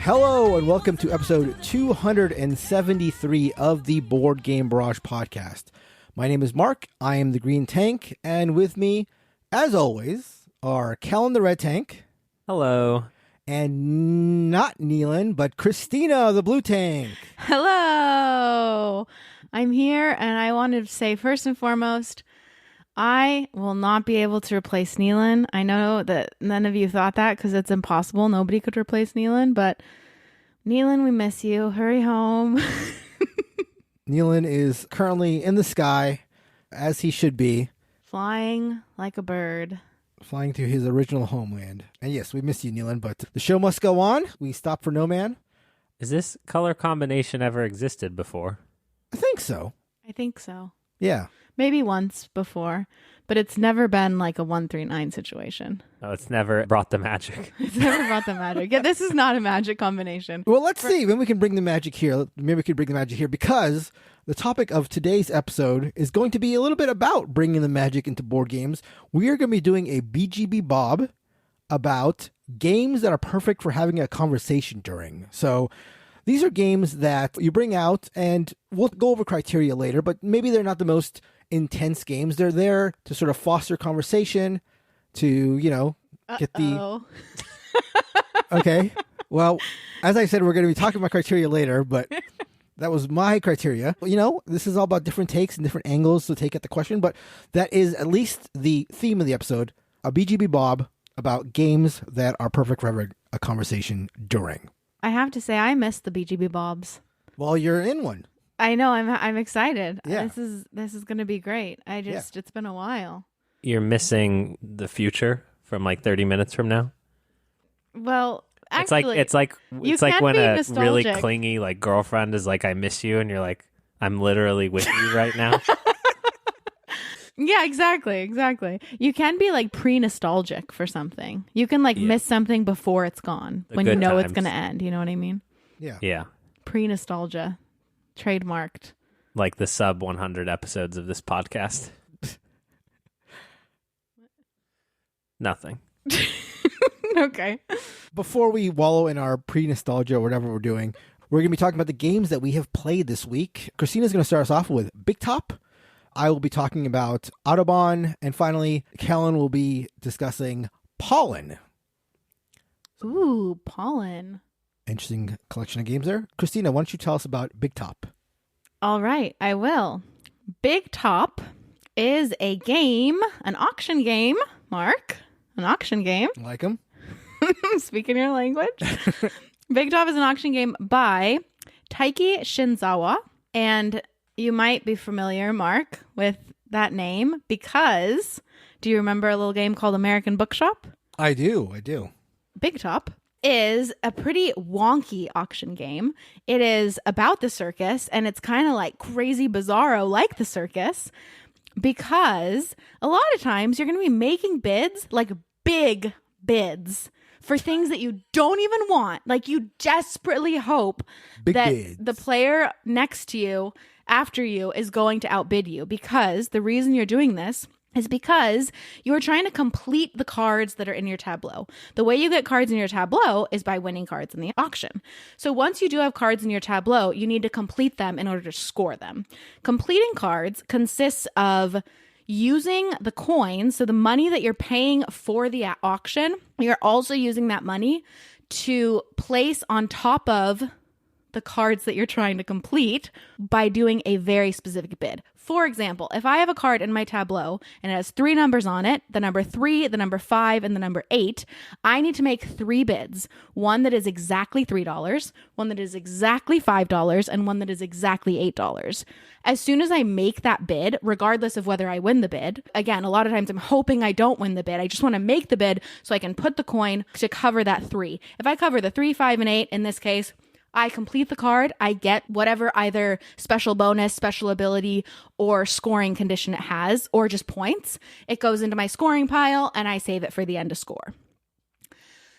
Hello and welcome to episode 273 of the Board Game Barrage podcast. My name is Mark, I am the Green Tank, and with me, as always, are Kellen the Red Tank. Hello. And not Neelan, but Christina the Blue Tank. Hello. I'm here, and I wanted to say first and foremost, I will not be able to replace Neelan. I know that none of you thought that because it's impossible. Nobody could replace Neelan, but Neelan, we miss you. Hurry home. Neelan is currently in the sky, as he should be. Flying like a bird. Flying to his original homeland. And yes, we miss you, Neelan, but the show must go on. We stop for no man. Has this color combination ever existed before? I think so. I think so. Yeah. Maybe once before, but it's never been like a 139 situation. Oh, it's never brought the magic. It's never brought the magic. Yeah, this is not a magic combination. Well, let's see. Maybe we can bring the magic here. Maybe we can bring the magic here because the topic of today's episode is going to be a little bit about bringing the magic into board games. We are going to be doing a BGBBOB about games that are perfect for having a conversation during. So these are games that you bring out, and we'll go over criteria later, but maybe they're not the most intense games. They're there to sort of foster conversation, to, you know, get the... Okay. Well, as I said, we're going to be talking about criteria later, but that was my criteria. You know, this is all about different takes and different angles to take at the question, but that is at least the theme of the episode, a BGBBOB about games that are perfect for having a conversation during. I have to say, I missed the BGBBOBs. Well, you're in one. I know. I'm excited. Yeah. This is going to be great. It's been a while. You're missing the future from like 30 minutes from now. Well, actually, it's like when a nostalgic. really clingy like girlfriend is like, "I miss you," and you're like, "I'm literally with you right now." Yeah, exactly. You can be like pre-nostalgic for something. You can miss something before it's gone when you know it's going to end. You know what I mean? Yeah. Yeah. Pre-nostalgia. Trademarked. Like the sub 100 episodes of this podcast. Nothing. Okay. Before we wallow in our pre-nostalgia or whatever we're doing, we're going to be talking about the games that we have played this week. Christina's going to start us off with Big Top. I will be talking about Autobahn. And finally, Kellen will be discussing Pollen. Ooh, Pollen. Interesting collection of games there. Christina, why don't you tell us about Big Top? All right, I will. Big Top is a game, an auction game, Mark. An auction game. Like them? Speaking your language. Big Top is an auction game by Taiki Shinzawa. And you might be familiar, Mark, with that name because do you remember a little game called American Bookshop? I do. Big Top is a pretty wonky auction game. It is about the circus, and it's kind of like crazy bizarro like the circus because a lot of times you're going to be making bids, like big bids, for things that you don't even want. Like you desperately hope bids. The player next to you, after you, is going to outbid you, because the reason you're doing this is because you are trying to complete the cards that are in your tableau. The way you get cards in your tableau is by winning cards in the auction. So once you do have cards in your tableau, you need to complete them in order to score them. Completing cards consists of using the coins, so the money that you're paying for the auction, you're also using that money to place on top of the cards that you're trying to complete by doing a very specific bid. For example, if I have a card in my tableau and it has 3 numbers on it, the number 3, the number 5, and the number 8, I need to make 3 bids. One that is exactly $3, one that is exactly $5, and one that is exactly $8. As soon as I make that bid, regardless of whether I win the bid, again, a lot of times I'm hoping I don't win the bid. I just want to make the bid so I can put the coin to cover that 3. If I cover the 3, 5, and 8, in this case, I complete the card, I get whatever either special bonus, special ability, or scoring condition it has, or just points. It goes into my scoring pile, and I save it for the end to score.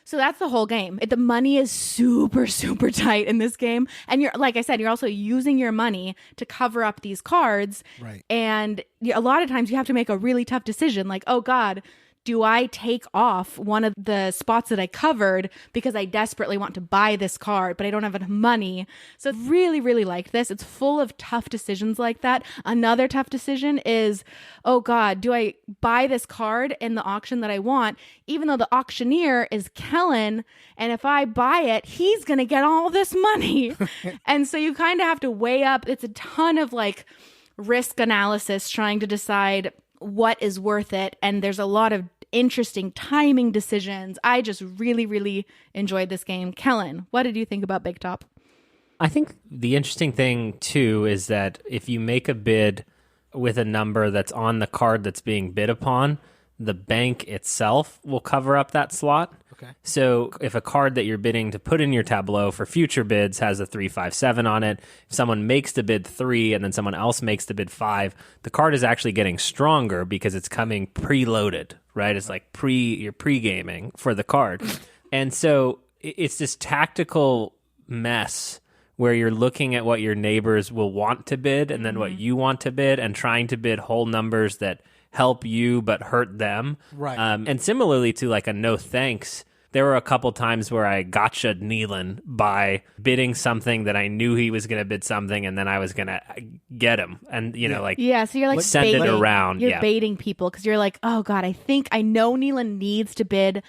So that's the whole game. The money is super, super tight in this game. And you're, like I said, you're also using your money to cover up these cards. Right. And a lot of times you have to make a really tough decision, like, oh God, do I take off one of the spots that I covered because I desperately want to buy this card, but I don't have enough money? So I really, really liked this. It's full of tough decisions like that. Another tough decision is, oh God, do I buy this card in the auction that I want, even though the auctioneer is Kellen, and if I buy it, he's going to get all this money. And so you kind of have to weigh up. It's a ton of like risk analysis trying to decide what is worth it, and there's a lot of interesting timing decisions. I just really, really enjoyed this game. Kellen, what did you think about Big Top? I think the interesting thing too is that if you make a bid with a number that's on the card that's being bid upon, the bank itself will cover up that slot. Okay. So if a card that you're bidding to put in your tableau for future bids has a 3-5-7 on it, if someone makes the bid 3 and then someone else makes the bid 5, the card is actually getting stronger because it's coming preloaded, right? It's like you're pre-gaming for the card. And so it's this tactical mess where you're looking at what your neighbors will want to bid and then what you want to bid and trying to bid whole numbers that help you but hurt them. Right. And similarly to like a no thanks, there were a couple times where I gotcha'd Neelan by bidding something that I knew he was going to bid something, and then I was going to get him. And, you know, like, so you're like send baiting. it around. You're baiting people because you're like, oh God, I know Neelan needs to bid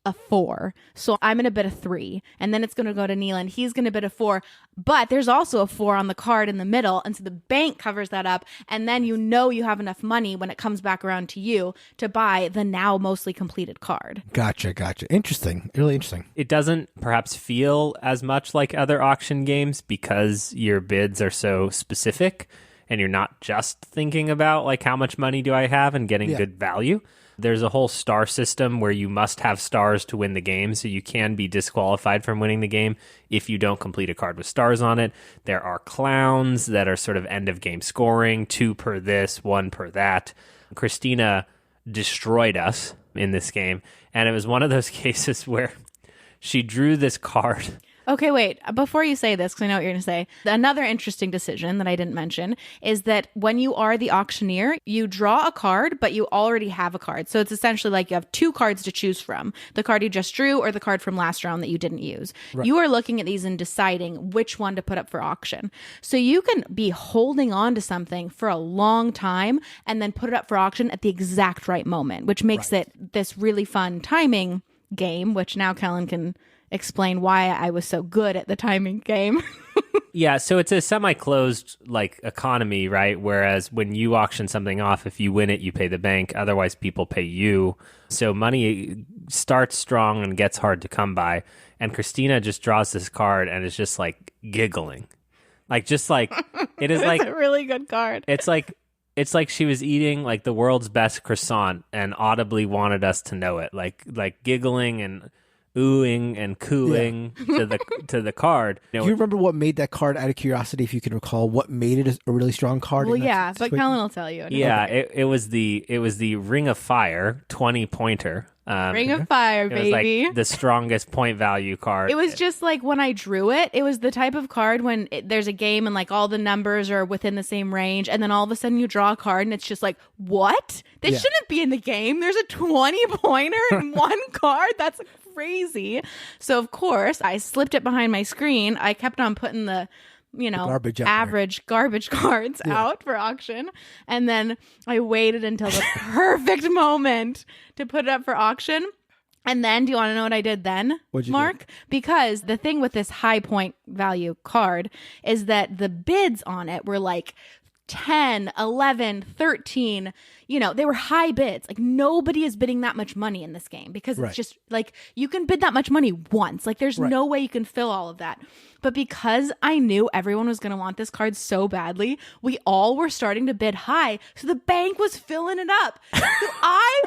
a 4, so I'm going to bid a 3, and then it's going to go to Neelan. He's going to bid a 4, but there's also a 4 on the card in the middle, and so the bank covers that up, and then you have enough money when it comes back around to you to buy the now mostly completed card. Gotcha. Interesting. Really interesting. It doesn't perhaps feel as much like other auction games because your bids are so specific, and you're not just thinking about like how much money do I have and getting good value. There's a whole star system where you must have stars to win the game, so you can be disqualified from winning the game if you don't complete a card with stars on it. There are clowns that are sort of end-of-game scoring, 2 per this, 1 per that. Christina destroyed us in this game, and it was one of those cases where she drew this card. Okay, wait. Before you say this, because I know what you're going to say, another interesting decision that I didn't mention is that when you are the auctioneer, you draw a card, but you already have a card. So it's essentially like you have 2 cards to choose from, the card you just drew or the card from last round that you didn't use. Right. You are looking at these and deciding which one to put up for auction. So you can be holding on to something for a long time and then put it up for auction at the exact right moment, which makes it this really fun timing game, which now Kellen can explain why I was so good at the timing game. Yeah, so it's a semi-closed like economy, right? Whereas when you auction something off, if you win it, you pay the bank. Otherwise, people pay you. So money starts strong and gets hard to come by. And Christina just draws this card and is just like giggling. Like just like it is like a really good card. It's like she was eating like the world's best croissant and audibly wanted us to know it. Like giggling and oohing and cooing to the card. Do you remember what made that card, out of curiosity, if you can recall, what made it a really strong card? Well, yeah, but Kellen will tell you. Yeah, it was the Ring of Fire 20-pointer. Ring of Fire, baby. It was like the strongest point value card. It was just like when I drew it, it was the type of card when there's a game and like all the numbers are within the same range, and then all of a sudden you draw a card and it's just like, what? This shouldn't be in the game. There's a 20-pointer in one card? That's crazy. So of course I slipped it behind my screen. I kept on putting the average garbage cards out for auction, and then I waited until the perfect moment to put it up for auction. And then, do you want to know what I did then, Mark? Because the thing with this high point value card is that the bids on it were like 10, 11, 13, they were high bids. Like nobody is bidding that much money in this game because it's just like you can bid that much money once. Like there's no way you can fill all of that. But because I knew everyone was going to want this card so badly, we all were starting to bid high. So the bank was filling it up. So I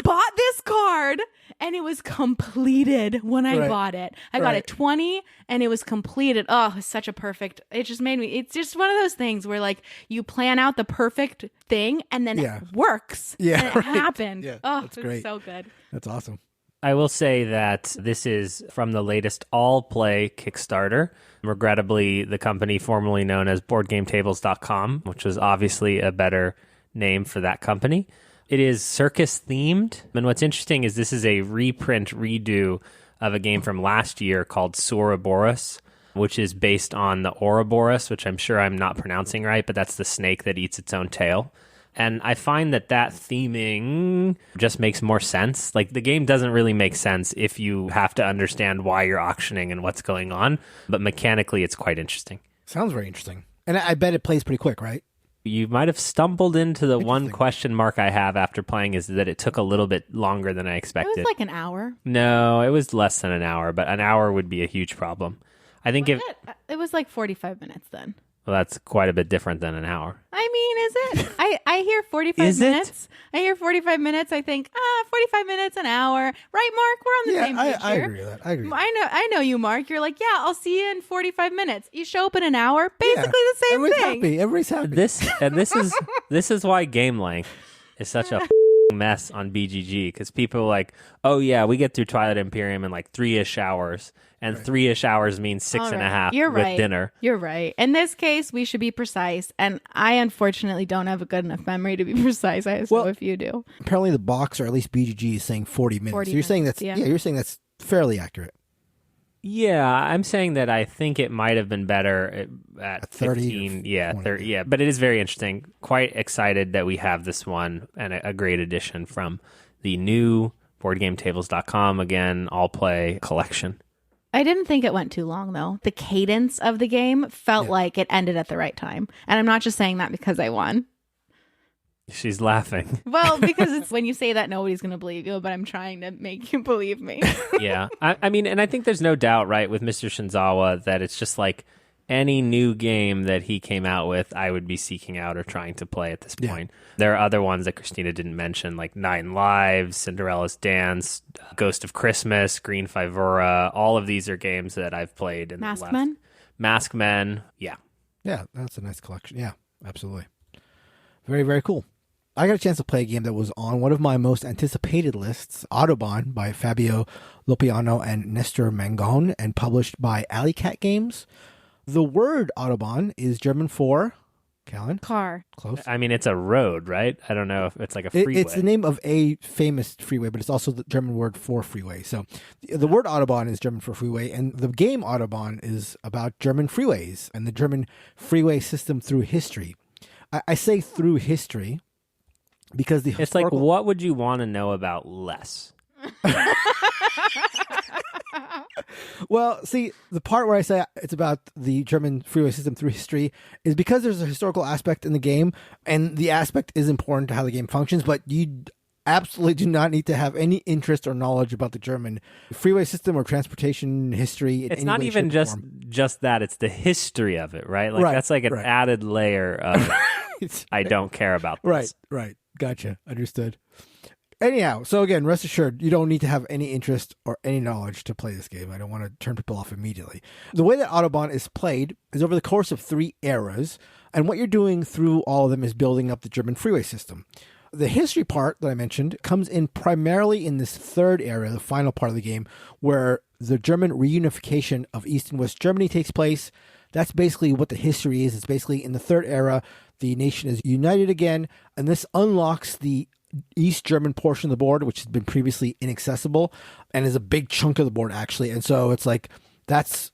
bought this card and it was completed when I bought it. I got it 20 and it was completed. Oh, it's such a perfect, it just made me, it's just one of those things where like you plan out the perfect thing and then it works. Yeah. And it happened. Yeah, oh, that's great. It's so good. That's awesome. I will say that this is from the latest All Play Kickstarter. Regrettably, the company formerly known as BoardGameTables.com, which was obviously a better name for that company. It is circus themed. And what's interesting is this is a redo of a game from last year called Ouroboros, which is based on the Ouroboros, which I'm sure I'm not pronouncing right, but that's the snake that eats its own tail. And I find that theming just makes more sense. Like, the game doesn't really make sense if you have to understand why you're auctioning and what's going on. But mechanically, it's quite interesting. Sounds very interesting. And I bet it plays pretty quick, right? You might have stumbled into the one question mark I have after playing is that it took a little bit longer than I expected. It was like an hour. No, it was less than an hour, but an hour would be a huge problem. I think it was like 45 minutes then. Well, that's quite a bit different than an hour. I mean, is it? I hear 45 minutes. I hear 45 minutes. I think, 45 minutes, an hour. Right, Mark? We're on the same page I here. agree with that. I agree. I know you, Mark. You're like, yeah, I'll see you in 45 minutes. You show up in an hour. Basically the same thing. Everybody's happy. This is why game length is such a mess on BGG, because people are like, oh yeah, we get through Twilight Imperium in like 3-ish hours. And 3-ish hours means 6.5 with dinner. You're right. In this case, we should be precise. And I unfortunately don't have a good enough memory to be precise. I assume if you do. Apparently the box, or at least BGG, is saying 40 minutes. 40 so you're saying minutes, you're saying that's fairly accurate. Yeah, I'm saying that I think it might have been better at 15. 30. Yeah, but it is very interesting. Quite excited that we have this one, and a great addition from the new BoardGameTables.com, again, all play collection. I didn't think it went too long, though. The cadence of the game felt like it ended at the right time. And I'm not just saying that because I won. She's laughing. Well, because it's when you say that, nobody's going to believe you, but I'm trying to make you believe me. Yeah. I mean, and I think there's no doubt, right, with Mr. Shinzawa, that it's just like any new game that he came out with, I would be seeking out or trying to play at this point. There are other ones that Christina didn't mention, like Nine Lives, Cinderella's Dance, Ghost of Christmas, Green Fivura. All of these are games that I've played. Masked Men. Yeah. Yeah, that's a nice collection. Yeah, absolutely. Very, very cool. I got a chance to play a game that was on one of my most anticipated lists, Autobahn by Fabio Lopiano and Nestor Mangon, and published by Alley Cat Games. The word Autobahn is German for, Callan? Car. Close. I mean, it's a road, right? I don't know if it's like a freeway. It's the name of a famous freeway, but it's also the German word for freeway. So the word Autobahn is German for freeway, and the game Autobahn is about German freeways and the German freeway system through history. I say through history because it's like, what would you want to know about less? Well, see, the part where I say it's about the German freeway system through history is because there's a historical aspect in the game, and the aspect is important to how the game functions, but you absolutely do not need to have any interest or knowledge about the German freeway system or transportation history. It's not even just that, it's the history of it, right? Like that's like an added layer of I don't care about this. Right. Gotcha. Understood. Anyhow, so again, rest assured, you don't need to have any interest or any knowledge to play this game. I don't want to turn people off immediately. The way that Autobahn is played is over the course of 3 eras, and what you're doing through all of them is building up the German freeway system. The history part that I mentioned comes in primarily in this 3rd era, the final part of the game, where the German reunification of East and West Germany takes place. That's basically what the history is. It's basically in the 3rd era, the nation is united again, and this unlocks the East German portion of the board, which has been previously inaccessible and is a big chunk of the board, actually. And so it's like, that's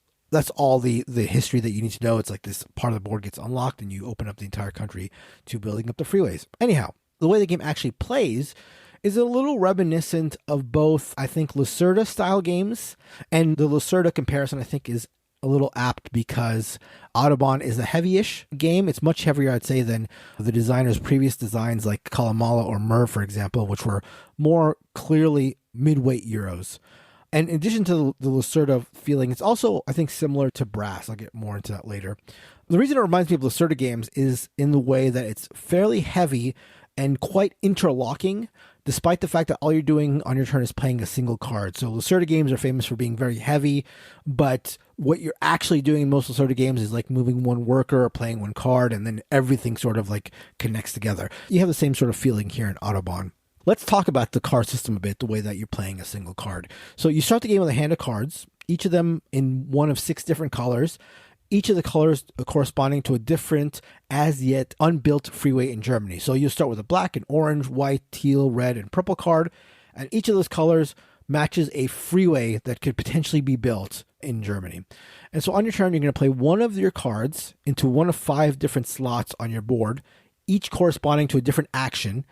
all the history that you need to know. It's like this part of the board gets unlocked and you open up the entire country to building up the freeways. Anyhow, the way the game actually plays is a little reminiscent of both, I think, Lacerda style games, and the Lacerda comparison, I think, is a little apt because Autobahn is a heavy-ish game. It's much heavier, I'd say, than the designer's previous designs like Kalamala or Mer, for example, which were more clearly mid-weight Euros. And in addition to the Lacerda feeling, it's also, I think, similar to Brass. I'll get more into that later. The reason it reminds me of Lacerda games is in the way that it's fairly heavy and quite interlocking, despite the fact that all you're doing on your turn is playing a single card. So Lacerda games are famous for being very heavy, but what you're actually doing in most Lacerda games is like moving one worker or playing one card, and then everything sort of like connects together. You have the same sort of feeling here in Autobahn. Let's talk about the card system a bit, the way that you're playing a single card. So you start the game with a hand of cards, each of them in one of 6 different colors. each of the colors corresponding to a different, as yet unbuilt freeway in Germany. So you'll start with a black, an orange, white, teal, red, and purple card. And each of those colors matches a freeway that could potentially be built in Germany. And so on your turn, you're going to play one of your cards into one of 5 different slots on your board, each corresponding to a different action.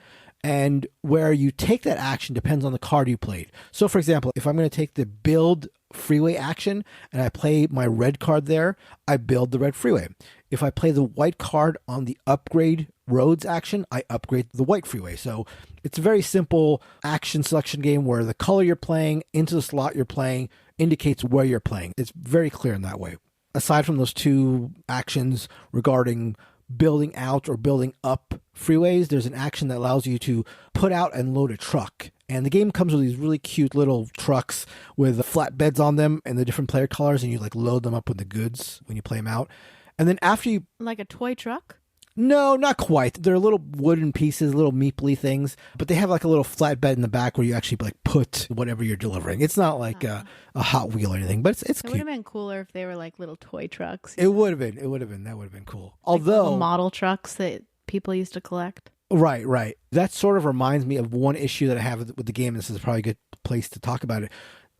And where you take that action depends on the card you played. So for example, if I'm going to take the build freeway action and I play my red card there, I build the red freeway. If I play the white card on the upgrade roads action, I upgrade the white freeway. So it's a very simple action selection game where the color you're playing into the slot you're playing indicates where you're playing. It's very clear in that way. Aside from those 2 actions regarding building out or building up freeways, there's an action that allows you to put out and load a truck. And the game comes with these really cute little trucks with flatbeds on them and the different player colors, and you like load them up with the goods when you play them out. And then after you... Like a toy truck? No, not quite. They're little wooden pieces, little meeply things, but they have like a little flatbed in the back where you actually like put whatever you're delivering. It's not like a Hot Wheel or anything, but it's cute. It would have been cooler if they were like little toy trucks. It would have been. That would have been cool. Like Although model trucks that people used to collect. Right. That sort of reminds me of one issue that I have with the game. This is probably a good place to talk about it.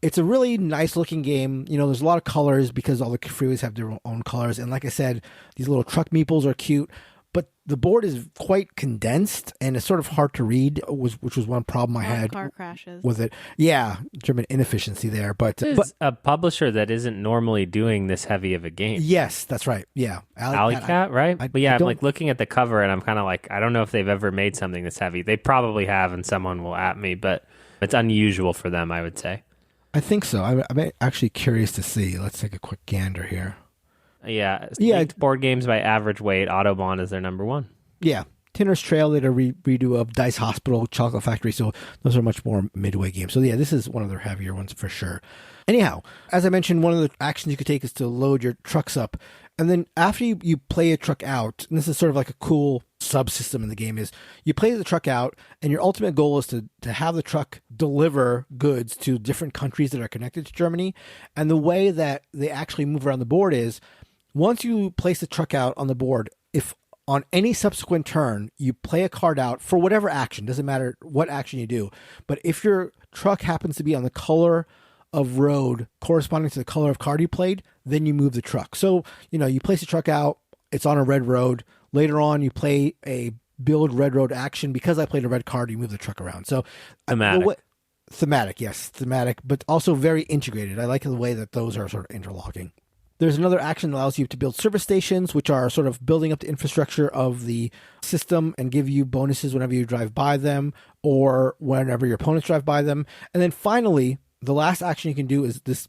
It's a really nice looking game. You know, there's a lot of colors because all the freeways have their own colors. And like I said, these little truck meeples are cute. But the board is quite condensed and it's sort of hard to read, which was one problem I had car crashes with it. Yeah, German inefficiency there. But a publisher that isn't normally doing this heavy of a game. Yes, that's right. Yeah, Alley Cat, right? But yeah, I'm like looking at the cover and I'm kind of like, I don't know if they've ever made something this heavy. They probably have, and someone will at me, but it's unusual for them, I would say. I think so. I'm actually curious to see. Let's take a quick gander here. Yeah. Board games by average weight, Autobahn is their number 1. Yeah. Tinner's Trail did a redo of Dice Hospital, Chocolate Factory, so those are much more midway games. So yeah, this is one of their heavier ones for sure. Anyhow, as I mentioned, one of the actions you could take is to load your trucks up. And then after you play a truck out, and this is sort of like a cool subsystem in the game, is you play the truck out, and your ultimate goal is to have the truck deliver goods to different countries that are connected to Germany. And the way that they actually move around the board is, once you place the truck out on the board, if on any subsequent turn you play a card out for whatever action, doesn't matter what action you do, but if your truck happens to be on the color of road corresponding to the color of card you played, then you move the truck. So, you know, you place the truck out, it's on a red road. Later on, you play a build red road action. Because I played a red card, you move the truck around. So thematic, yes, thematic, but also very integrated. I like the way that those are sort of interlocking. There's another action that allows you to build service stations, which are sort of building up the infrastructure of the system and give you bonuses whenever you drive by them or whenever your opponents drive by them. And then finally, the last action you can do is this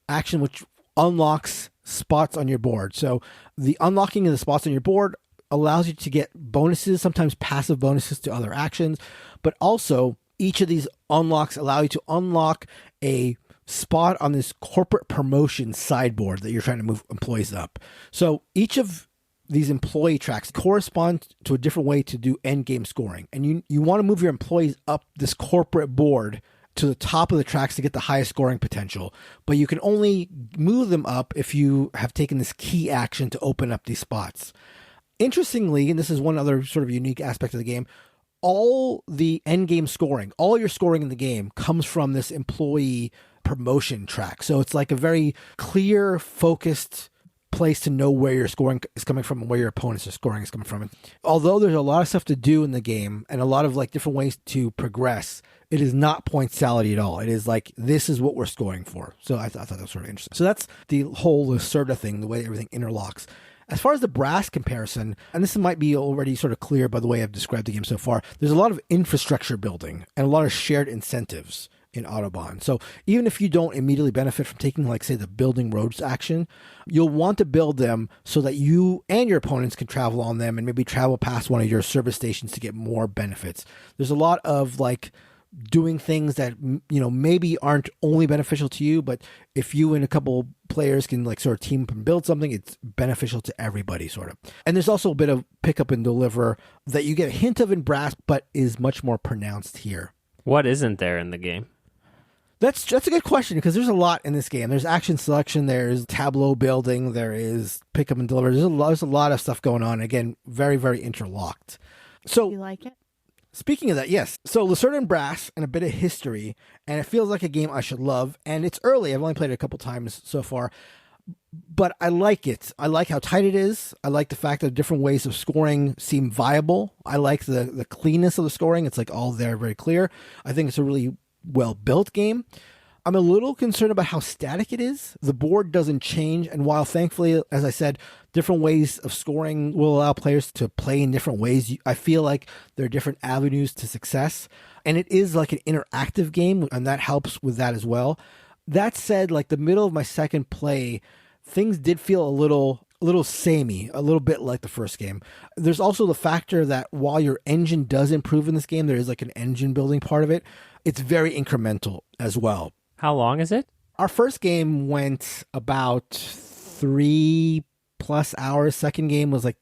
action which unlocks spots on your board. So the unlocking of the spots on your board allows you to get bonuses, sometimes passive bonuses to other actions, but also each of these unlocks allow you to unlock a spot on this corporate promotion sideboard that you're trying to move employees up. So each of these employee tracks correspond to a different way to do end game scoring. And you want to move your employees up this corporate board to the top of the tracks to get the highest scoring potential. But you can only move them up if you have taken this key action to open up these spots. Interestingly, and this is one other sort of unique aspect of the game, all the end game scoring, all your scoring in the game comes from this employee promotion track. So it's like a very clear, focused place to know where your scoring is coming from and where your opponent's scoring is coming from. And although there's a lot of stuff to do in the game and a lot of like different ways to progress, it is not point salad at all. It is like, this is what we're scoring for. So I thought that was sort of interesting. So that's the whole Lacerda thing, the way everything interlocks. As far as the brass comparison, and this might be already sort of clear by the way I've described the game so far, there's a lot of infrastructure building and a lot of shared incentives in Autobahn. So even if you don't immediately benefit from taking, like, say, the building roads action, you'll want to build them so that you and your opponents can travel on them and maybe travel past one of your service stations to get more benefits. There's a lot of, like, doing things that, you know, maybe aren't only beneficial to you, but if you and a couple players can, like, sort of team up and build something, it's beneficial to everybody, sort of. And there's also a bit of pick up and deliver that you get a hint of in brass, but is much more pronounced here. What isn't there in the game? That's a good question because there's a lot in this game. There's action selection, there's tableau building, there is pick up and deliver. There's a lot of stuff going on. Again, very, very interlocked. So You like it? speaking of that, yes. So Lacerda and Brass and a bit of history, and it feels like a game I should love. And it's early. I've only played it a couple times so far. But I like it. I like how tight it is. I like the fact that different ways of scoring seem viable. I like the cleanness of the scoring. It's like all there, very clear. I think it's a really well-built game. I'm a little concerned about how static it is. The board doesn't change. And while thankfully, as I said, different ways of scoring will allow players to play in different ways, I feel like there are different avenues to success. And it is like an interactive game, and that helps with that as well. That said, like the middle of my second play, things did feel a little samey, a little bit like the first game. There's also the factor that while your engine does improve in this game, there is like an engine building part of it. It's very incremental as well. How long is it? Our first game went about 3+ hours. Second game was like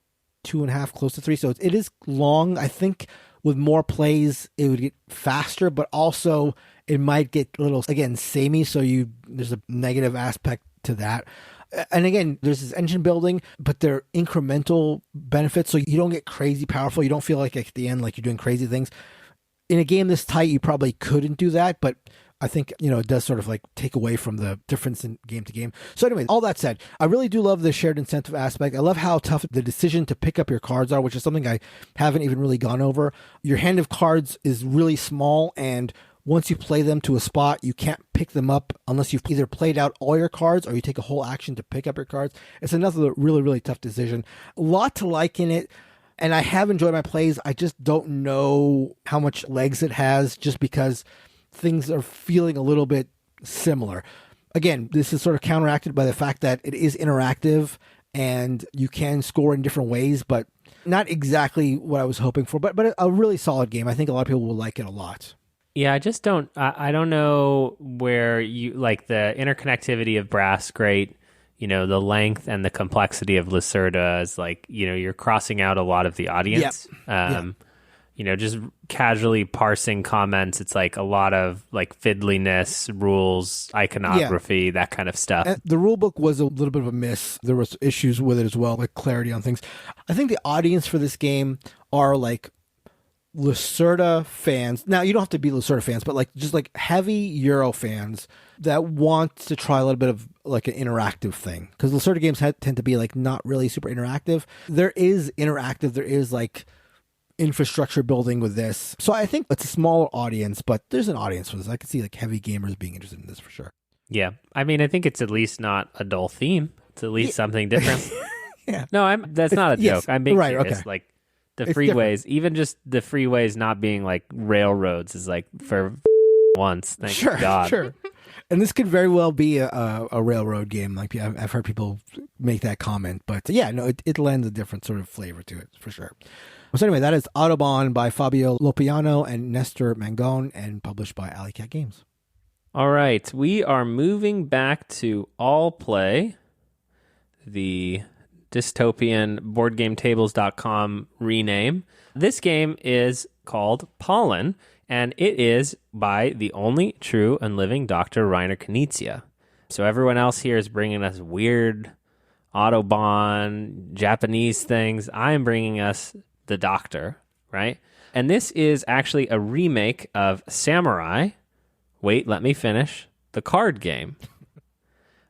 2.5, close to 3. So it is long. I think with more plays, it would get faster, but also it might get a little, again, samey. So there's a negative aspect to that. And again, there's this engine building, but they're incremental benefits. So you don't get crazy powerful. You don't feel like at the end, like you're doing crazy things. In a game this tight, you probably couldn't do that, but I think, it does sort of like take away from the difference in game to game. So anyway, all that said, I really do love the shared incentive aspect. I love how tough the decision to pick up your cards are, which is something I haven't even really gone over. Your hand of cards is really small, and once you play them to a spot, you can't pick them up unless you've either played out all your cards or you take a whole action to pick up your cards. It's another really, really tough decision. A lot to like in it. And I have enjoyed my plays. I just don't know how much legs it has just because things are feeling a little bit similar. Again, this is sort of counteracted by the fact that it is interactive and you can score in different ways, but not exactly what I was hoping for. But a really solid game. I think a lot of people will like it a lot. Yeah, I don't know where you like the interconnectivity of Brass, great. The length and the complexity of Lacerda is like, you're crossing out a lot of the audience. Yep. Just casually parsing comments. It's like a lot of like fiddliness, rules, iconography, that kind of stuff. And the rule book was a little bit of a miss. There was issues with it as well, like clarity on things. I think the audience for this game are like Lacerda fans. Now, you don't have to be Lacerda fans, but like just like heavy Euro fans that want to try a little bit of like an interactive thing. Because Lacerda games tend to be like not really super interactive. There is interactive. There is like infrastructure building with this. So I think it's a smaller audience, but there's an audience for this. I can see like heavy gamers being interested in this for sure. Yeah. I mean, I think it's at least not a dull theme. It's at least something different. Yeah. No, that's not a joke. I'm being serious. Okay. Like the It's freeways, different. even just the freeways not being like railroads is like for once. Thank God. Sure. And this could very well be a railroad game. Like I've heard people make that comment, but yeah, no, it lends a different sort of flavor to it for sure. So anyway, that is Autobahn by Fabio Lopiano and Nestor Mangon and published by Alley Cat Games. All right, we are moving back to All Play, the dystopian BoardGameTables.com rename. This game is called Pollen, and it is by the only true and living Dr. Reiner Knizia. So everyone else here is bringing us weird Autobahn, Japanese things. I am bringing us the Doctor, right? And this is actually a remake of Samurai. Wait, let me finish. The card game.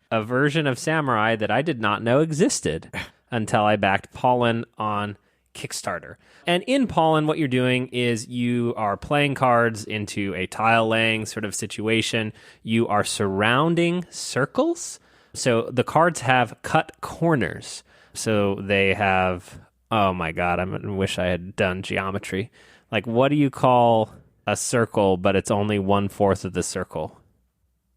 A version of Samurai that I did not know existed until I backed Pollen on Kickstarter. And in Pollen, what you're doing is you are playing cards into a tile laying sort of situation. You are surrounding circles. So the cards have cut corners. So they have, oh my God, I wish I had done geometry. Like, what do you call a circle, but it's only 1/4 of the circle?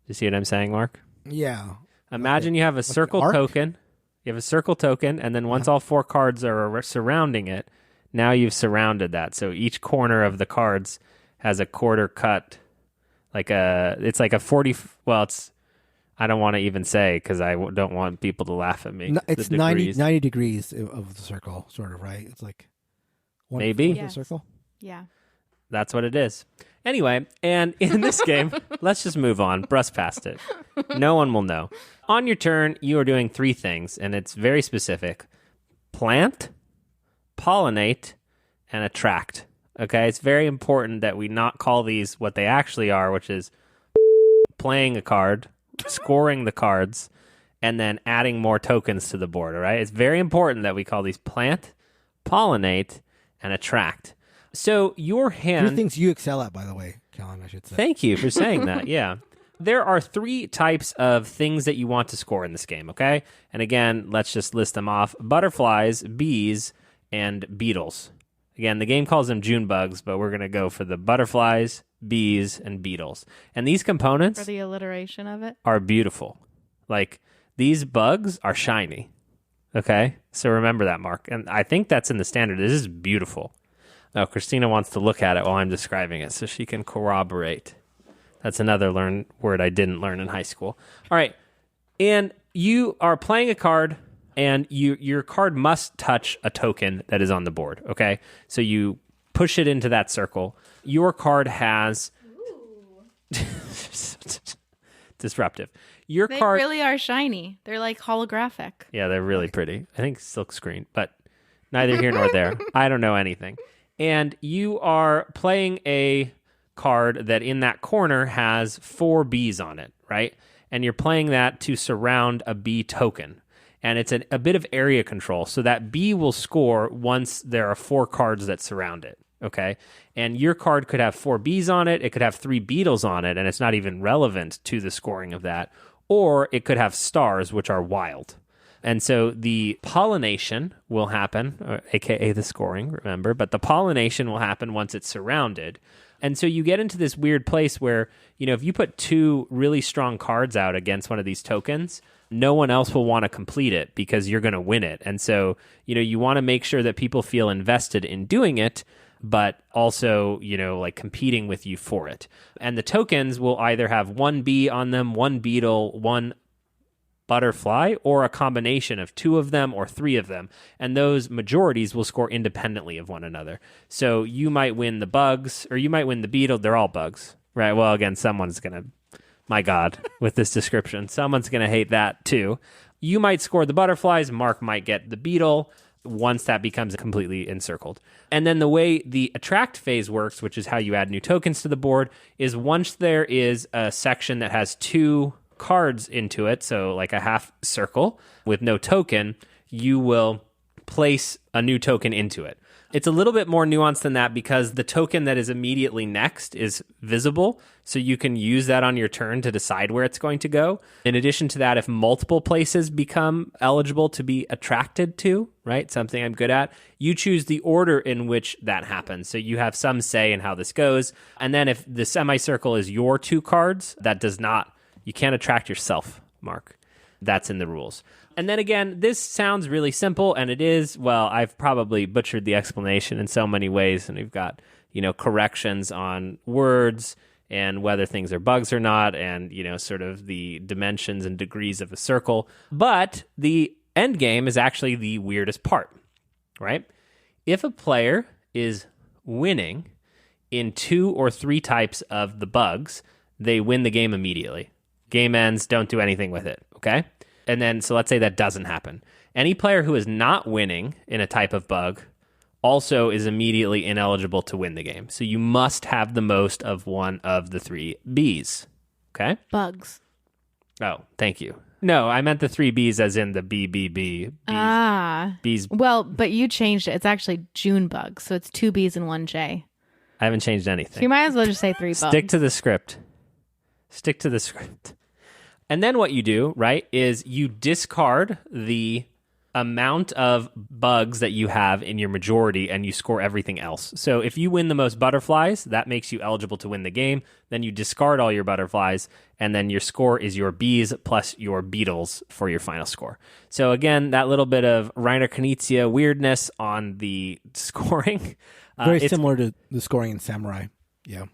You see what I'm saying, Mark? Yeah. Imagine you have a circle token. You have a circle token, and then once all 4 cards are surrounding it, now you've surrounded that. So each corner of the cards has a quarter cut, it's like a 40. Well, it's, I don't want to even say because I don't want people to laugh at me. No, it's 90 degrees of the circle, sort of, right? It's like maybe of the circle. Yeah. That's what it is. Anyway, and in this game, let's just move on. Brush past it. No one will know. On your turn, you are doing 3 things, and it's very specific. Plant, pollinate, and attract. Okay? It's very important that we not call these what they actually are, which is playing a card, scoring the cards, and then adding more tokens to the board, all right? It's very important that we call these plant, pollinate, and attract. So your hand... 3 things you excel at, by the way, Callum, I should say. Thank you for saying that, yeah. There are 3 types of things that you want to score in this game, okay? And again, let's just list them off. Butterflies, bees, and beetles. Again, the game calls them June bugs, but we're going to go for the butterflies, bees, and beetles. And these components... For the alliteration of it? ...are beautiful. Like, these bugs are shiny, okay? So remember that, Mark. And I think that's in the standard. This is beautiful. Oh, Christina wants to look at it while I'm describing it so she can corroborate. That's another word I didn't learn in high school. All right. And you are playing a card, and your card must touch a token that is on the board, okay? So you push it into that circle. Your card has... disruptive. They really are shiny. They're like holographic. Yeah, they're really pretty. I think silk screen, but neither here nor there. I don't know anything. And you are playing a card that in that corner has 4 bees on it, right? And you're playing that to surround a bee token. And it's a bit of area control. So that bee will score once there are 4 cards that surround it, okay? And your card could have 4 bees on it. It could have 3 beetles on it, and it's not even relevant to the scoring of that. Or it could have stars, which are wild. And so the pollination will happen, aka the scoring, remember, but the pollination will happen once it's surrounded. And so you get into this weird place where, if you put 2 really strong cards out against one of these tokens, no one else will want to complete it because you're going to win it. And so, you want to make sure that people feel invested in doing it, but also, like competing with you for it. And the tokens will either have 1 bee on them, 1 beetle, 1 butterfly, or a combination of 2 of them or 3 of them. And those majorities will score independently of one another. So you might win the bugs, or you might win the beetle. They're all bugs, right? Well, again, someone's going to, my God, with this description, someone's going to hate that too. You might score the butterflies. Mark might get the beetle once that becomes completely encircled. And then the way the attract phase works, which is how you add new tokens to the board, is once there is a section that has 2 cards into it, so like a half circle with no token, you will place a new token into it. It's a little bit more nuanced than that because the token that is immediately next is visible, so you can use that on your turn to decide where it's going to go. In addition to that, if multiple places become eligible to be attracted to, right, something I'm good at, you choose the order in which that happens. So you have some say in how this goes. And then if the semicircle is your 2 cards, that does not, you can't attract yourself, Mark. That's in the rules. And then again, this sounds really simple, and it is. Well, I've probably butchered the explanation in so many ways, and we've got, corrections on words and whether things are bugs or not, and, sort of the dimensions and degrees of a circle. But the end game is actually the weirdest part, right? If a player is winning in 2 or 3 types of the bugs, they win the game immediately. Game ends, don't do anything with it, okay? And then, so let's say that doesn't happen. Any player who is not winning in a type of bug also is immediately ineligible to win the game. So you must have the most of one of the 3 Bs, okay? Bugs. Oh, thank you. No, I meant the 3 Bs as in the BBB. Bees. Well, but you changed it. It's actually June bugs, so it's 2 Bs and 1 J. I haven't changed anything. So you might as well just say 3 bugs. Stick to the script. And then what you do, right, is you discard the amount of bugs that you have in your majority and you score everything else. So if you win the most butterflies, that makes you eligible to win the game. Then you discard all your butterflies, and then your score is your bees plus your beetles for your final score. So again, that little bit of Reiner Knizia weirdness on the scoring. Very similar to the scoring in Samurai. Yeah.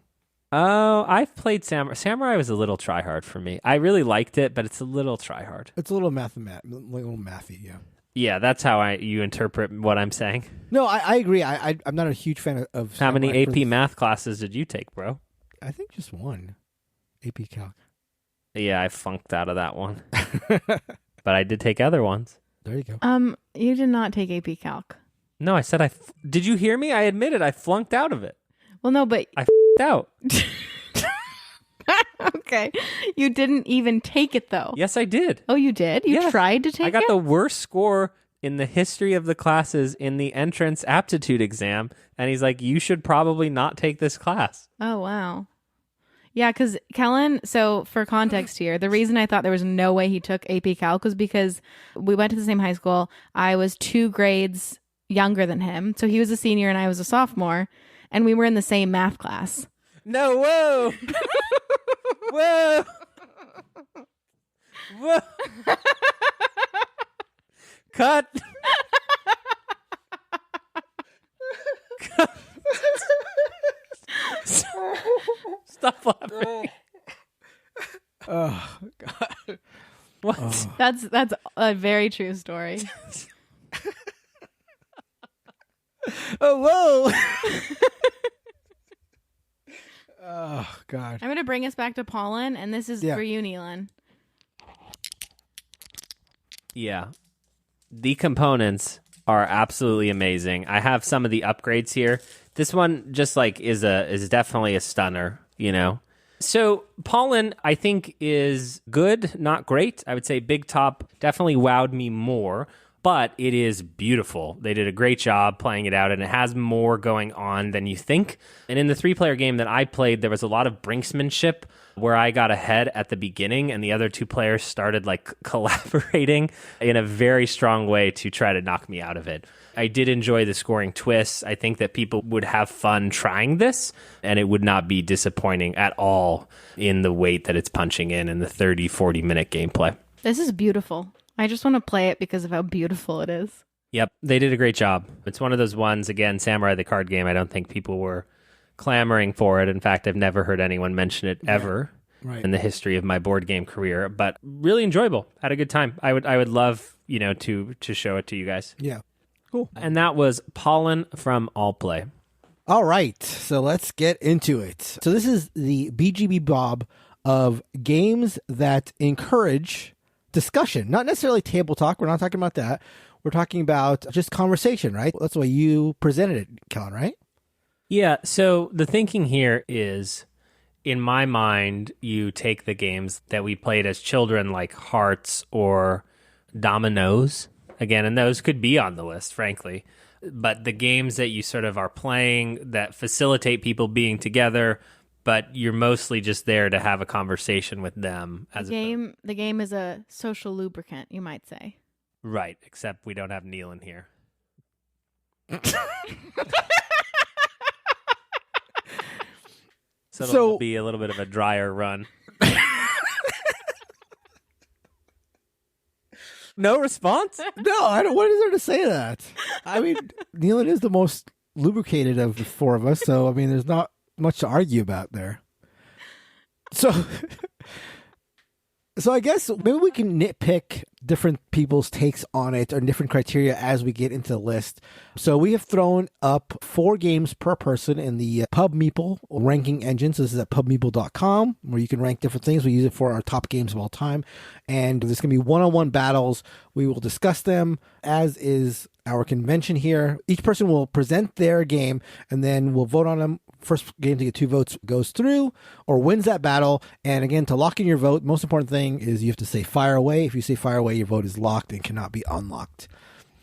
Oh, I've played Samurai. Samurai was a little try hard for me. I really liked it, but it's a little try hard. It's a little little mathy, yeah. Yeah, that's how you interpret what I'm saying. No, I agree. I'm not a huge fan of How many Samurai AP math classes did you take, bro? I think just one. AP Calc. Yeah, I flunked out of that one. But I did take other ones. There you go. You did not take AP Calc. No, I said did you hear me? I admitted I flunked out of it. Well, no, but I out. okay. You didn't even take it, though. Yes, I did. Oh, you did? You tried to take it? I got the worst score in the history of the classes in the entrance aptitude exam. And he's like, you should probably not take this class. Oh, wow. Yeah, because Kellen, so for context here, the reason I thought there was no way he took AP Calc was because we went to the same high school. I was 2 grades younger than him. So he was a senior and I was a sophomore. And we were in the same math class. No, whoa. Whoa. Whoa. Cut. Stop laughing. Oh, God. What? Oh. That's a very true story. Oh, whoa. Oh, God. I'm going to bring us back to Pollen, and this is for you, Neelan. Yeah. The components are absolutely amazing. I have some of the upgrades here. This one just like is definitely a stunner, you know. So Pollen, I think, is good, not great. I would say Big Top definitely wowed me more, but it is beautiful. They did a great job playing it out, and it has more going on than you think. And in the 3-player game that I played, there was a lot of brinksmanship where I got ahead at the beginning, and the other 2 players started like collaborating in a very strong way to try to knock me out of it. I did enjoy the scoring twists. I think that people would have fun trying this, and it would not be disappointing at all in the weight that it's punching in the 30, 40-minute gameplay. This is beautiful. I just want to play it because of how beautiful it is. Yep, they did a great job. It's one of those ones, again, Samurai the card game, I don't think people were clamoring for it. In fact, I've never heard anyone mention it ever in the history of my board game career, but really enjoyable. Had a good time. I would love, to show it to you guys. Yeah. Cool. And that was Pollen from All Play. All right, so let's get into it. So this is the BGBBOB of games that encourage discussion, not necessarily table talk. We're not talking about that. We're talking about just conversation, right? That's the way you presented it, Kellen, right? Yeah, so the thinking here is, in my mind, you take the games that we played as children, like Hearts or Dominoes, again, and those could be on the list, frankly. But the games that you sort of are playing that facilitate people being together, but you're mostly just there to have a conversation with them. The game is a social lubricant, you might say. Right, except we don't have Neil in here. So it'll be a little bit of a drier run. No response? No, I don't. What is there to say to that? I mean, Neelan is the most lubricated of the 4 of us, so I mean, there's not much to argue about there. So I guess maybe we can nitpick different people's takes on it or different criteria as we get into the list. So we have thrown up 4 games per person in the PubMeeple ranking engine. So this is at pubmeeple.com where you can rank different things. We use it for our top games of all time. And there's going to be one-on-one battles. We will discuss them, as is our convention here. Each person will present their game and then we'll vote on them. First game to get 2 votes goes through or wins that battle. And again, to lock in your vote, most important thing is you have to say fire away. If you say fire away, your vote is locked and cannot be unlocked.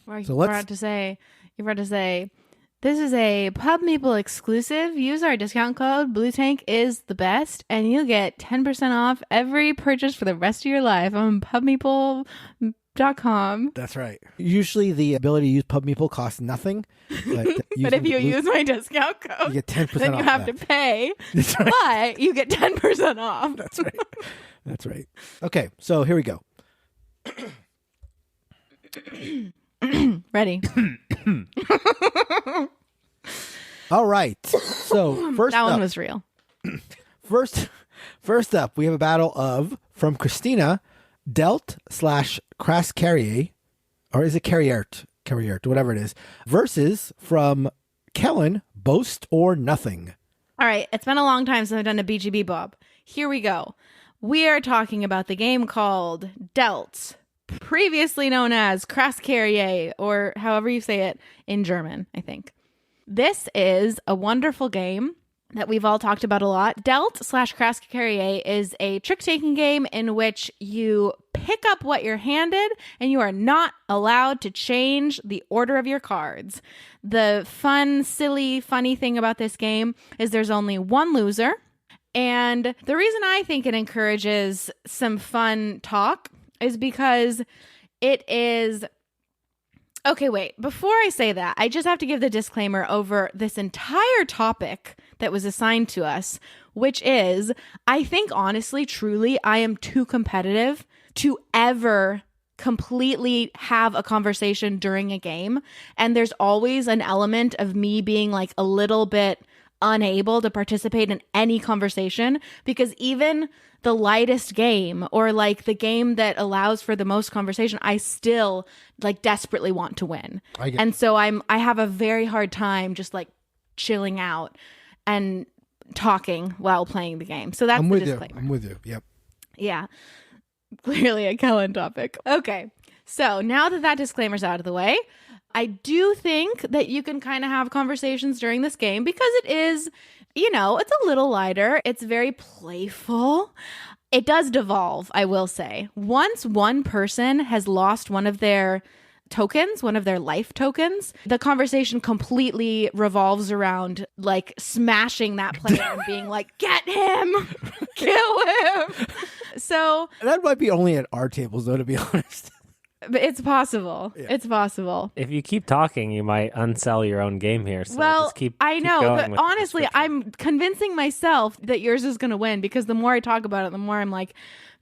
You forgot to say, this is a PubMeeple exclusive. Use our discount code. Blue Tank is the best, and you'll get 10% off every purchase for the rest of your life on PubMeeple.com. That's right. Usually the ability to use PubMeeple costs nothing. But if you use my discount code, you get 10% off. Then you have to pay. That's right. But you get 10% off. That's right. That's right. Okay, so here we go. Ready. All right. So first that up, one was real. First up, we have a battle of, from Christina, Delt/Krass Kariert, or is it Kariert, whatever it is, versus from Kellen, Boast or Nothing. All right, it's been a long time since I've done a BGBBOB. Here we go. We are talking about the game called Delt, previously known as Krass Kariert, or however you say it in German, I think. This is a wonderful game that we've all talked about a lot. Delt/Krass Kariert is a trick-taking game in which you pick up what you're handed and you are not allowed to change the order of your cards. The fun, silly, funny thing about this game is there's only one loser. And the reason I think it encourages some fun talk is because it is... Okay, wait. Before I say that, I just have to give the disclaimer over this entire topic that was assigned to us, which is, I think honestly, truly, I am too competitive to ever completely have a conversation during a game. And there's always an element of me being like a little bit unable to participate in any conversation, because even the lightest game or like the game that allows for the most conversation, I still like desperately want to win. And so I have a very hard time just like chilling out and talking while playing the game. So that's the disclaimer. I'm with you. Yep. Yeah. Clearly a Kellen topic. Okay. So now that disclaimer's out of the way, I do think that you can kind of have conversations during this game because it is, you know, it's a little lighter. It's very playful. It does devolve, I will say. Once one person has lost one of their tokens, one of their life tokens, the conversation completely revolves around like smashing that player and being like, get him, kill him. So that might be only at our tables, though, to be honest. But it's possible. Yeah. It's possible. If you keep talking, you might unsell your own game here. So just I know, but honestly, I'm convincing myself that yours is going to win because the more I talk about it, the more I'm like,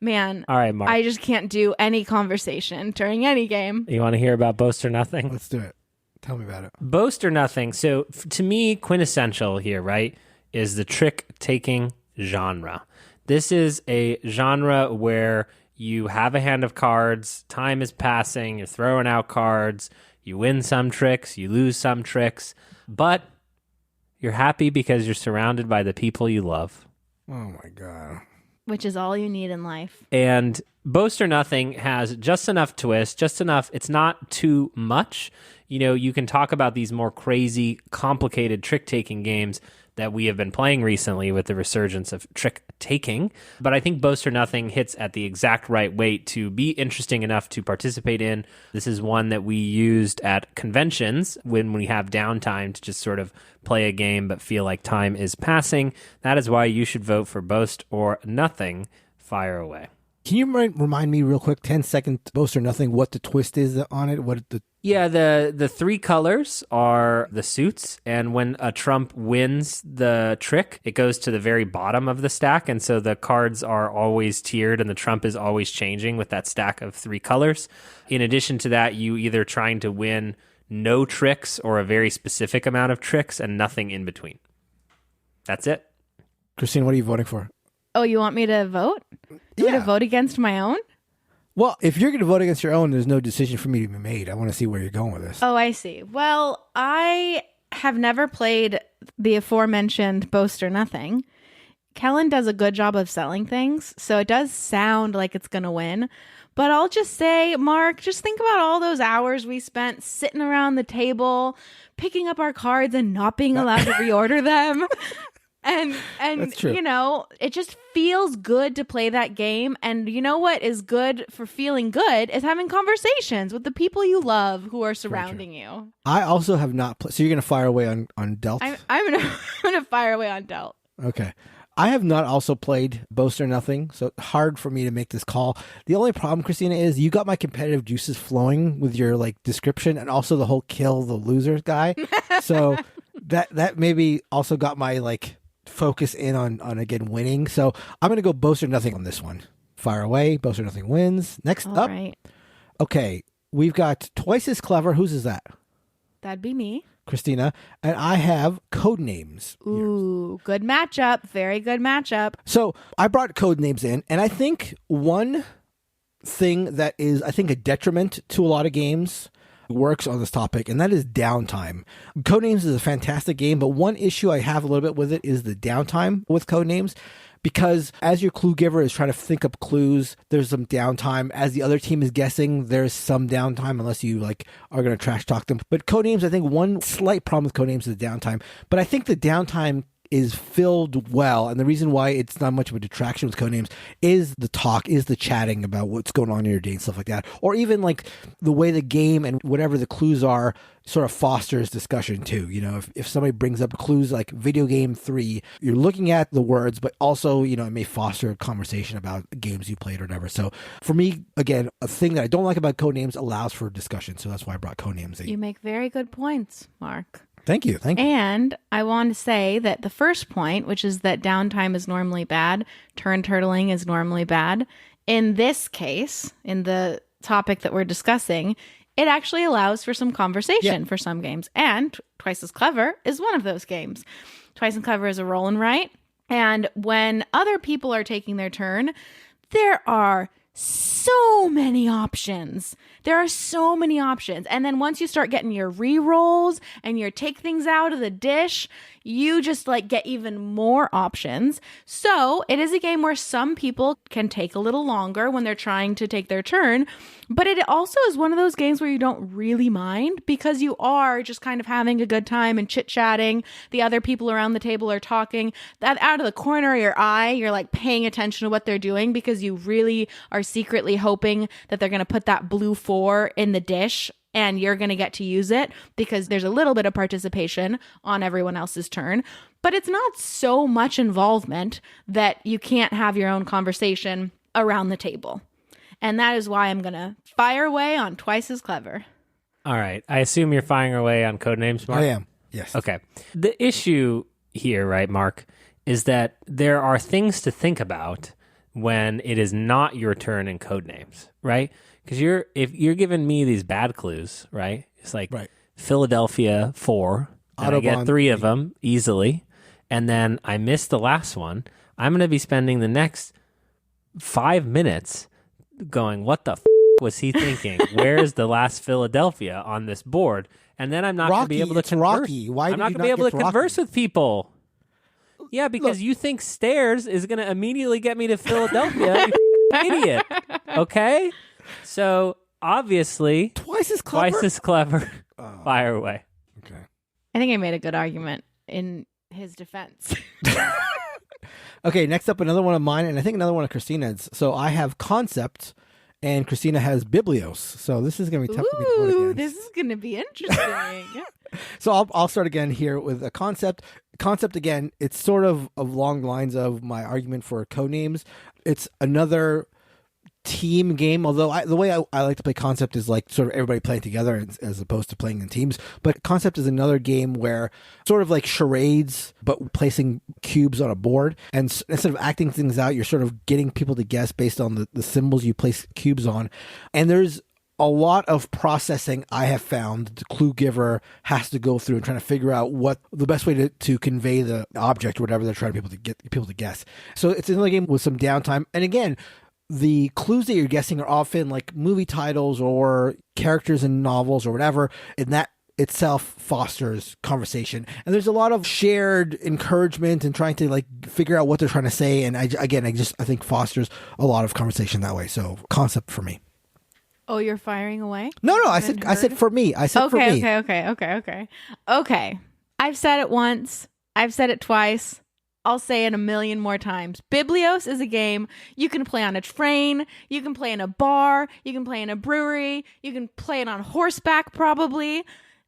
man, all right, Mark, I just can't do any conversation during any game. You want to hear about Boast or Nothing? Let's do it. Tell me about it. Boast or Nothing. So to me, quintessential here, right, is the trick-taking genre. This is a genre where you have a hand of cards, time is passing, you're throwing out cards, you win some tricks, you lose some tricks, but you're happy because you're surrounded by the people you love. Oh my God. Which is all you need in life. And Boast or Nothing has just enough twist, just enough, it's not too much. You know, you can talk about these more crazy, complicated trick-taking games that we have been playing recently with the resurgence of trick-taking. But I think Boast or Nothing hits at the exact right weight to be interesting enough to participate in. This is one that we used at conventions when we have downtime to just sort of play a game but feel like time is passing. That is why you should vote for Boast or Nothing. Fire away. Can you remind me real quick, 10-second Boast or Nothing, what the twist is on it? Yeah, the three colors are the suits, and when a trump wins the trick, it goes to the very bottom of the stack, and so the cards are always tiered, and the trump is always changing with that stack of three colors. In addition to that, you either trying to win no tricks or a very specific amount of tricks and nothing in between. That's it. Christine, what are you voting for? Oh, you want me to vote? You want me to vote against my own? Well, if you're going to vote against your own, there's no decision for me to be made. I want to see where you're going with this. Oh, I see. Well, I have never played the aforementioned Boast or Nothing. Kellen does a good job of selling things, so it does sound like it's going to win. But I'll just say, Mark, just think about all those hours we spent sitting around the table, picking up our cards and not being allowed to reorder them. And you know, it just feels good to play that game. And you know what is good for feeling good is having conversations with the people you love who are surrounding you. I also have not played. So you're going to fire away on Delt? I'm gonna fire away on Delt. Okay. I have not also played Boast or Nothing, so hard for me to make this call. The only problem, Christina, is you got my competitive juices flowing with your like description and also the whole kill the loser guy. So that maybe also got my like focus in on again winning. So I'm gonna go Boast or Nothing on this one. Fire away. Boast or Nothing wins. Next up. Right. Okay, we've got Twice as Clever. Whose is that? That'd be me. Christina, and I have Codenames. Ooh, good matchup. Very good matchup. So I brought Codenames in, and I think one thing that is, I think, a detriment to a lot of games works on this topic, and that is downtime. Codenames is a fantastic game, but one issue I have a little bit with it is the downtime with Codenames. Because as your clue giver is trying to think up clues, there's some downtime. As the other team is guessing, there's some downtime unless you are going to trash talk them. But Codenames, I think one slight problem with Codenames is the downtime. But I think the downtime is filled well, and the reason why it's not much of a detraction with Codenames is the talk, is the chatting about what's going on in your day and stuff like that, or even the way the game and whatever the clues are sort of fosters discussion too. If somebody brings up clues like video game 3, you're looking at the words, but also it may foster a conversation about games you played or whatever. So for me, again, a thing that I don't like about Codenames allows for discussion, so that's why I brought Codenames in. You make very good points, Mark. Thank you. And I want to say that the first point, which is that downtime is normally bad, turn turtling is normally bad. In this case, in the topic that we're discussing, it actually allows for some conversation for some games. And Twice as Clever is one of those games. Twice as Clever is a roll and write. And when other people are taking their turn, there are so many options. There are so many options. And then once you start getting your re-rolls and your take things out of the dish, you just get even more options. So it is a game where some people can take a little longer when they're trying to take their turn. But it also is one of those games where you don't really mind because you are just kind of having a good time and chit-chatting. The other people around the table are talking. That out of the corner of your eye, you're paying attention to what they're doing because you really are secretly hoping that they're going to put that blue 4 in the dish and you're going to get to use it because there's a little bit of participation on everyone else's turn. But it's not so much involvement that you can't have your own conversation around the table. And that is why I'm going to fire away on Twice as Clever. All right. I assume you're firing away on Codenames, Mark? I am, yes. Okay. The issue here, right, Mark, is that there are things to think about when it is not your turn in Codenames, right? Because if you're giving me these bad clues, right? It's right. Philadelphia 4, and I get 3 of them easily, and then I miss the last one. I'm going to be spending the next 5 minutes going, what the was he thinking? Where's the last Philadelphia on this board? And then I'm not going to be able to converse. Rocky. Why I'm not going to be able to converse with people. Yeah, because you think stairs is going to immediately get me to Philadelphia. You idiot. Okay? So, obviously, Twice as Clever. Fire away. Okay. I think I made a good argument in his defense. Okay, next up, another one of mine, and I think another one of Christina's. So I have Concept, and Christina has Biblios. So this is going to be tough for me to vote against. This is going to be interesting. So I'll start again here with a Concept. Concept, again, it's sort of along the lines of my argument for Codenames. It's another team game, although the way I like to play Concept is sort of everybody playing together as opposed to playing in teams. But Concept is another game where sort of like charades, but placing cubes on a board. And instead of acting things out, you're sort of getting people to guess based on the symbols you place cubes on. And there's a lot of processing I have found the clue giver has to go through and trying to figure out what the best way to convey the object or whatever they're trying to get people to guess. So it's another game with some downtime. And again, the clues that you're guessing are often like movie titles or characters in novels or whatever, and that itself fosters conversation. And there's a lot of shared encouragement and trying to figure out what they're trying to say. And I think fosters a lot of conversation that way. So Concept for me. Oh, you're firing away? No, I said for me. I said for me. Okay. I've said it once. I've said it twice. I'll say it a million more times. Biblios is a game you can play on a train, you can play in a bar, you can play in a brewery, you can play it on horseback probably.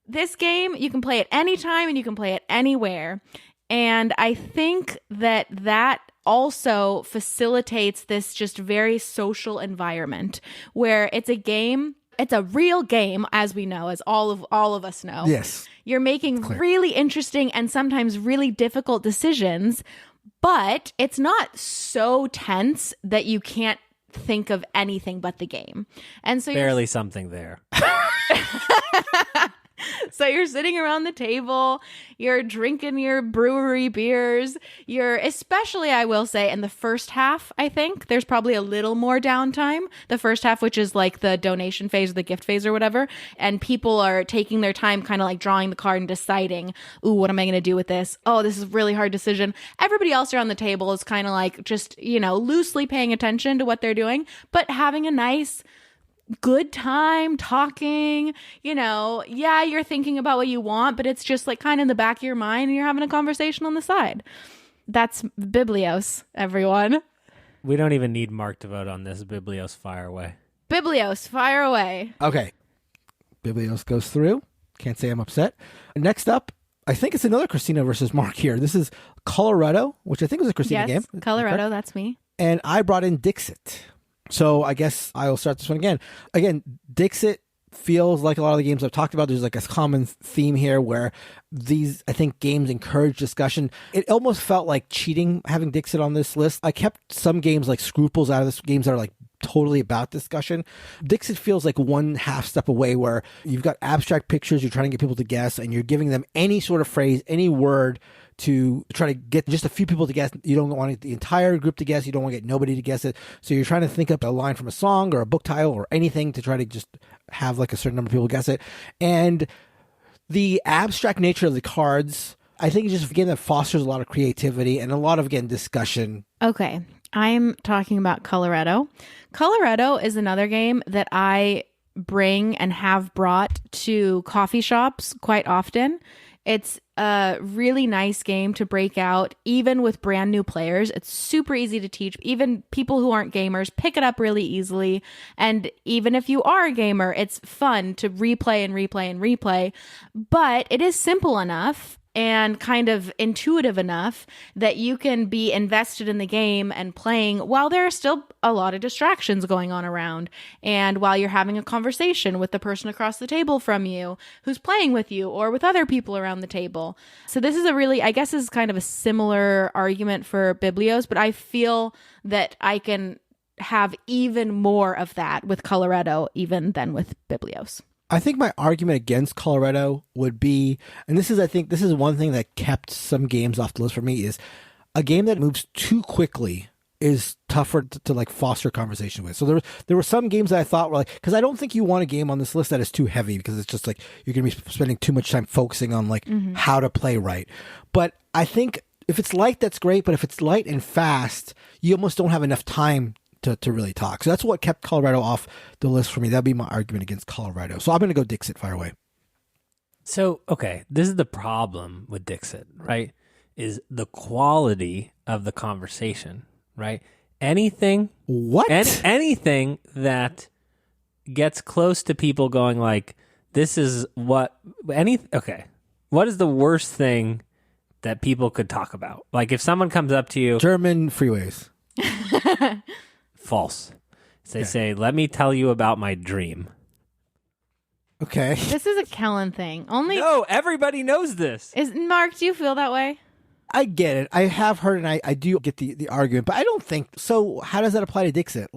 This game, you can play it anytime and you can play it anywhere. And I think that also facilitates this just very social environment where it's a game. It's a real game, as we know, as all of us know. Yes. You're making really interesting and sometimes really difficult decisions, but it's not so tense that you can't think of anything but the game. And so barely something there. So But you're sitting around the table, you're drinking your brewery beers, especially, I will say, in the first half, I think, there's probably a little more downtime. The first half, which is like the donation phase or the gift phase or whatever. And people are taking their time kind of like drawing the card and deciding, ooh, what am I going to do with this? Oh, this is a really hard decision. Everybody else around the table is kind of like just, loosely paying attention to what they're doing, but having a nice good time talking, you're thinking about what you want, but it's just like kind of in the back of your mind and you're having a conversation on the side. That's Biblios, everyone. We don't even need Mark to vote on this. Biblios, fire away. Biblios, fire away. Okay. Biblios goes through. Can't say I'm upset. Next up, I think it's another Christina versus Mark here. This is Coloretto, which I think was a Christina game. Yes, Coloretto, that's me. And I brought in Dixit. So I guess I will start this one again. Again, Dixit feels like a lot of the games I've talked about. There's like a common theme here where these, I think, games encourage discussion. It almost felt like cheating having Dixit on this list. I kept some games like Scruples out of this, games that are like totally about discussion. Dixit feels like one half step away where you've got abstract pictures, you're trying to get people to guess, and you're giving them any sort of phrase, any word to try to get just a few people to guess. You don't want the entire group to guess. You don't want to get nobody to guess it. So you're trying to think up a line from a song or a book title or anything to try to just have like a certain number of people guess it. And the abstract nature of the cards, I think, just, again, that fosters a lot of creativity and a lot of, again, discussion. Okay. I'm talking about Coloretto. Coloretto is another game that I bring and have brought to coffee shops quite often. It's a really nice game to break out, even with brand new players. It's super easy to teach. Even people who aren't gamers pick it up really easily. And even if you are a gamer, it's fun to replay and replay and replay. But it is simple enough and kind of intuitive enough that you can be invested in the game and playing while there are still a lot of distractions going on around, and while you're having a conversation with the person across the table from you who's playing with you or with other people around the table. So this is I guess this is kind of a similar argument for Biblios, but I feel that I can have even more of that with Coloretto even than with Biblios. I think my argument against Coloretto would be, and I think this is one thing that kept some games off the list for me, is a game that moves too quickly is tougher to like foster conversation with. So there were some games that I thought were like, because I don't think you want a game on this list that is too heavy, because it's just like you're going to be spending too much time focusing on like how to play right. But I think if it's light, that's great. But if it's light and fast, you almost don't have enough time to really talk. So that's what kept Coloretto off the list for me. That'd be my argument against Coloretto. So I'm going to go Dixit, fire away. So, okay, this is the problem with Dixit, right? Is the quality of the conversation, right? Anything that gets close to people going like, this is what is the worst thing that people could talk about? Like if someone comes up to you, German freeways. False. They say, let me tell you about my dream. Okay. This is a Kellen thing. No, everybody knows this. Mark, do you feel that way? I get it. I have heard, and I do get the argument, but I don't think so. How does that apply to Dixit?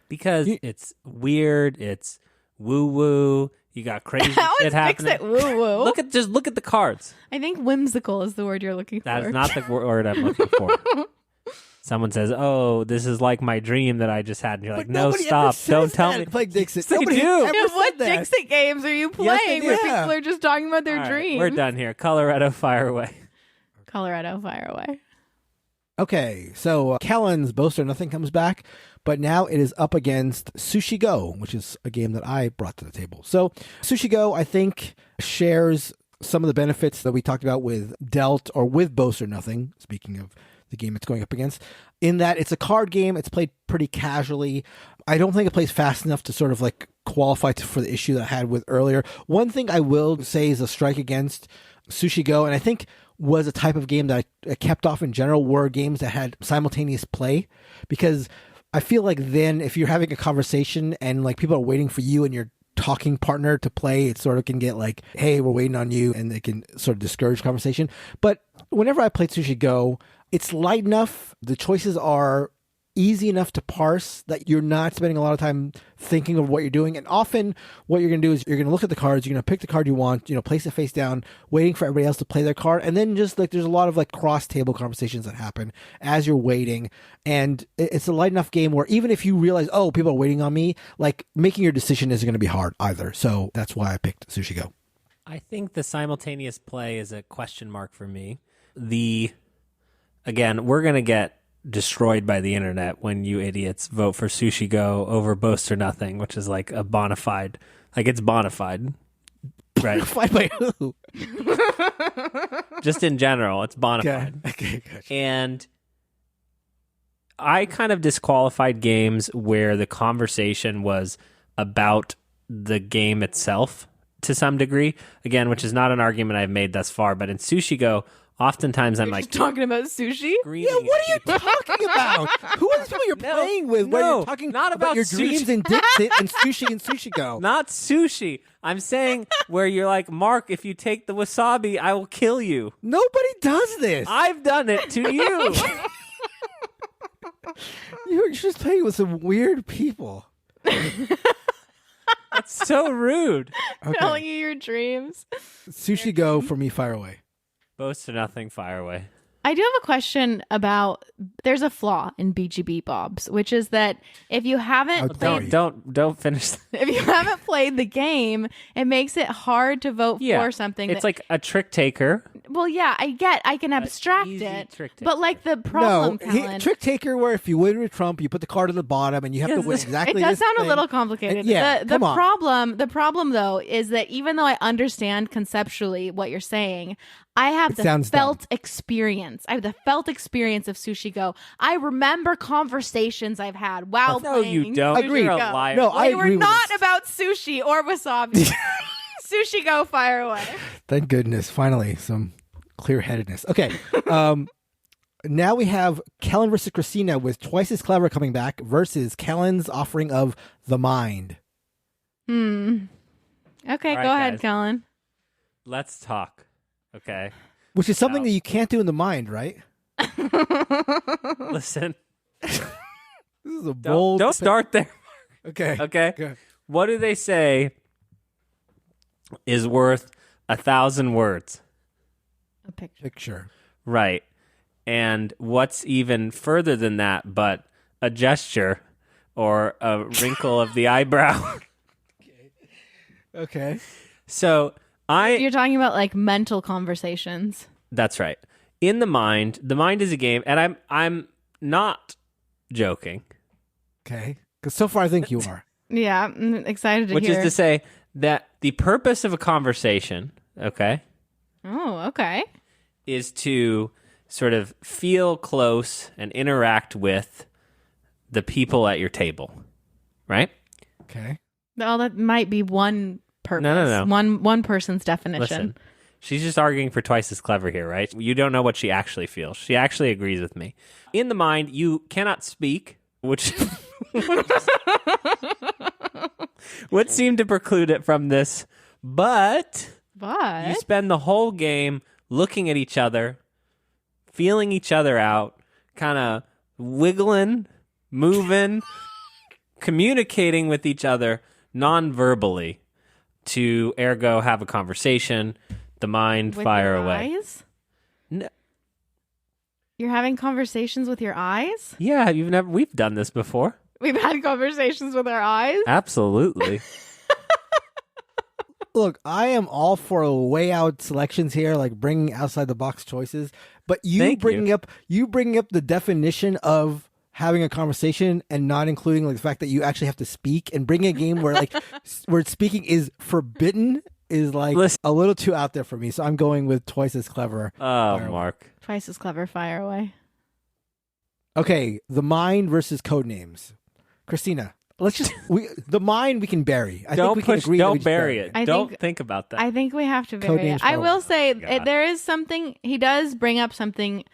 Because it's weird. It's woo woo. You got crazy shit happening. How is Dixit woo woo? Look at the cards. I think whimsical is the word you're looking for. That is not the word I'm looking for. Someone says, "Oh, this is like my dream that I just had," and you're like, "No, stop! Don't tell me." Play Dixit. Nobody do. What Dixit games are you playing where people are just talking about their dreams? We're done here. Coloretto, fire away. Coloretto, fire away. Okay, so Kellen's Boast or Nothing comes back, but now it is up against Sushi Go, which is a game that I brought to the table. So Sushi Go, I think, shares some of the benefits that we talked about with Dealt or with Boast or Nothing, speaking of the game it's going up against, in that it's a card game. It's played pretty casually. I don't think it plays fast enough to sort of like qualify for the issue that I had with earlier. One thing I will say is a strike against Sushi Go, and I think was a type of game that I kept off in general, were games that had simultaneous play, because I feel like then if you're having a conversation and like people are waiting for you and your talking partner to play, it sort of can get like, hey, we're waiting on you, and it can sort of discourage conversation. But whenever I played Sushi Go, it's light enough. The choices are easy enough to parse that you're not spending a lot of time thinking of what you're doing. And often what you're going to do is you're going to look at the cards, you're going to pick the card you want, place it face down, waiting for everybody else to play their card. And then just like there's a lot of like cross table conversations that happen as you're waiting. And it's a light enough game where even if you realize, oh, people are waiting on me, like making your decision isn't going to be hard either. So that's why I picked Sushi Go. I think the simultaneous play is a question mark for me. Again, we're going to get destroyed by the internet when you idiots vote for Sushi Go over Boast or Nothing, which is like a bona fide. Like it's bona fide. Right. Bonafide by who? Just in general, it's bona fide. Okay, gotcha. And I kind of disqualified games where the conversation was about the game itself to some degree. Again, which is not an argument I've made thus far, but in Sushi Go, oftentimes I'm like talking about sushi. Yeah, what are you talking about? Who are the people you're playing with? Where you're talking not about your sushi. dreams and Dixit and Sushi Go. Not sushi. I'm saying where you're like, Mark, if you take the wasabi, I will kill you. Nobody does this. I've done it to you. You're just playing with some weird people. That's so rude. Okay. Telling you your dreams. Sushi Go for me, fire away. Boast or Nothing, fire away. I do have a question about, there's a flaw in BGBBOBs, which is that if you haven't played, Don't finish. if you haven't played the game, it makes it hard to vote for something. It's like a trick taker. Well, yeah, I can abstract easy it, trick taker. but like the problem, No, Kellen, trick taker where if you win with Trump, you put the card at the bottom and you have to win it exactly does this sound thing. a little complicated. And- yeah, the come on. problem though is that even though I understand conceptually what you're saying, I have the sounds felt experience. I have the felt experience of Sushi Go. I remember conversations I've had while No, playing you don't. Agreed. You're a Go. liar. No, I They were agree with not this. about sushi or wasabi. Sushi Go, fire away. Thank goodness. Finally, some clear-headedness. Okay. Now we have Kellen versus Christina with Twice as Clever coming back versus Kellen's offering of The Mind. Okay, All go right, ahead, guys. Kellen. Let's talk. Okay. Which is something No. that you can't do in the mind, right? Listen. This is a bold... Don't start there. Okay. Okay. Okay. What do they say is worth 1,000 words? A picture. Picture. Right. And what's even further than that but a gesture or a wrinkle of the eyebrow? Okay. So You're talking about like mental conversations. that's right. In the mind is a game, and I'm not joking. Okay. Because so far I think you are. Yeah, I'm excited to Which hear. is to say that the purpose of a conversation, okay, Oh, okay. is to sort of feel close and interact with the people at your table, right? Okay. Well, that might be one purpose. No. One person's definition. Listen, she's just arguing for Twice as Clever here, right? You don't know what she actually feels. She actually agrees with me. In the mind, you cannot speak, which would seem to preclude it from this, but But you spend the whole game looking at each other, feeling each other out, kind of wiggling, moving, communicating with each other non-verbally to ergo have a conversation, the mind with fire your away. eyes? No, You're having conversations with your eyes? yeah, we've done this before. We've had conversations with our eyes? Absolutely. Look, I am all for way out selections here, like bringing outside the box choices. But you bringing up the definition of having a conversation and not including like the fact that you actually have to speak, and bringing a game where like where speaking is forbidden is like a little too out there for me. So I'm going with Twice as Clever. Oh, Mark. Twice as Clever, fire away. Okay, The Mind versus Codenames. Christina, let's just The Mind we can bury. I think we can agree that we Don't just bury it. I Don't think- think about that. I think we have to vary Codenames it. I will say God. there is something, he does bring up something,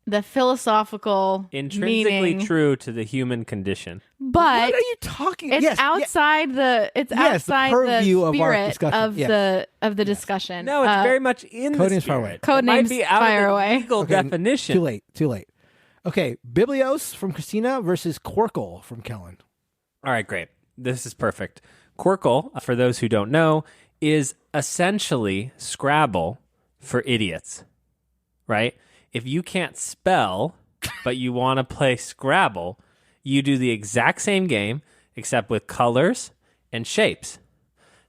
the philosophical Intrinsically meaning, true to the human condition. but What are you talking? it's Yes, outside the outside the purview of our spirit discussion. of Yes. the discussion. No, it's very much in the Codenames spirit. fire away. It might Codenames be out fire of the away. legal Okay, definition. Too late. Okay, Biblios from Christina versus Qwirkle from Kellen. All right, great. This is perfect. Qwirkle, for those who don't know, is essentially Scrabble for idiots, right? If you can't spell, but you want to play Scrabble, you do the exact same game, except with colors and shapes.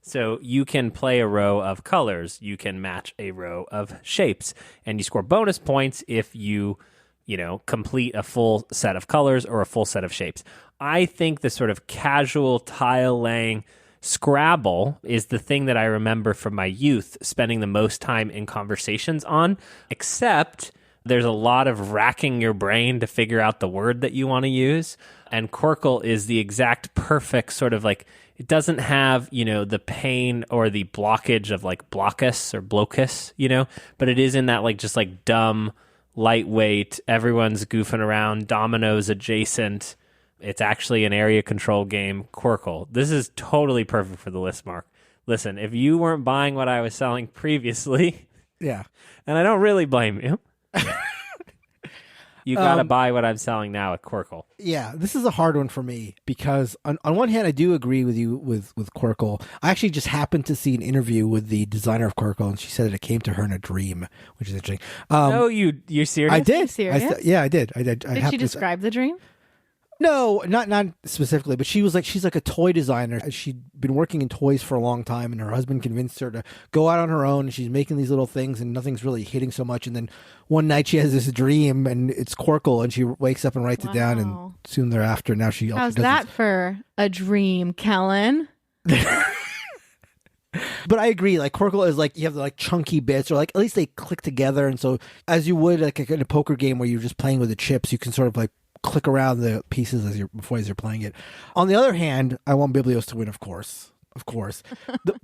So you can play a row of colors, you can match a row of shapes, and you score bonus points if you complete a full set of colors or a full set of shapes. I think the sort of casual tile laying Scrabble is the thing that I remember from my youth spending the most time in conversations on, except there's a lot of racking your brain to figure out the word that you want to use. And Qwirkle is the exact perfect sort of like, it doesn't have, the pain or the blockage of like blockus or blocus, but it is in that like just like dumb, lightweight, everyone's goofing around, dominoes adjacent. It's actually an area control game, Qwirkle. This is totally perfect for the list, Mark. Listen, if you weren't buying what I was selling previously, yeah, and I don't really blame you, you got to buy what I'm selling now at Qwirkle. Yeah, this is a hard one for me because on one hand, I do agree with you with Qwirkle. I actually just happened to see an interview with the designer of Qwirkle, and she said that it came to her in a dream, which is interesting. No, you serious? I did. Serious? Yeah, I did. Did she describe the dream? No, not specifically, but she's like a toy designer. She'd been working in toys for a long time, and her husband convinced her to go out on her own, and she's making these little things, and nothing's really hitting so much. And then one night she has this dream, and it's Qwirkle, and she wakes up and writes it down, and soon thereafter, now she also How's does that for a dream, Kellen? But I agree, like Qwirkle is like, you have the like chunky bits, or like at least they click together, and so as you would like in a poker game where you're just playing with the chips, you can sort of like click around the pieces as you're playing it. On the other hand, I want Biblios to win, of course.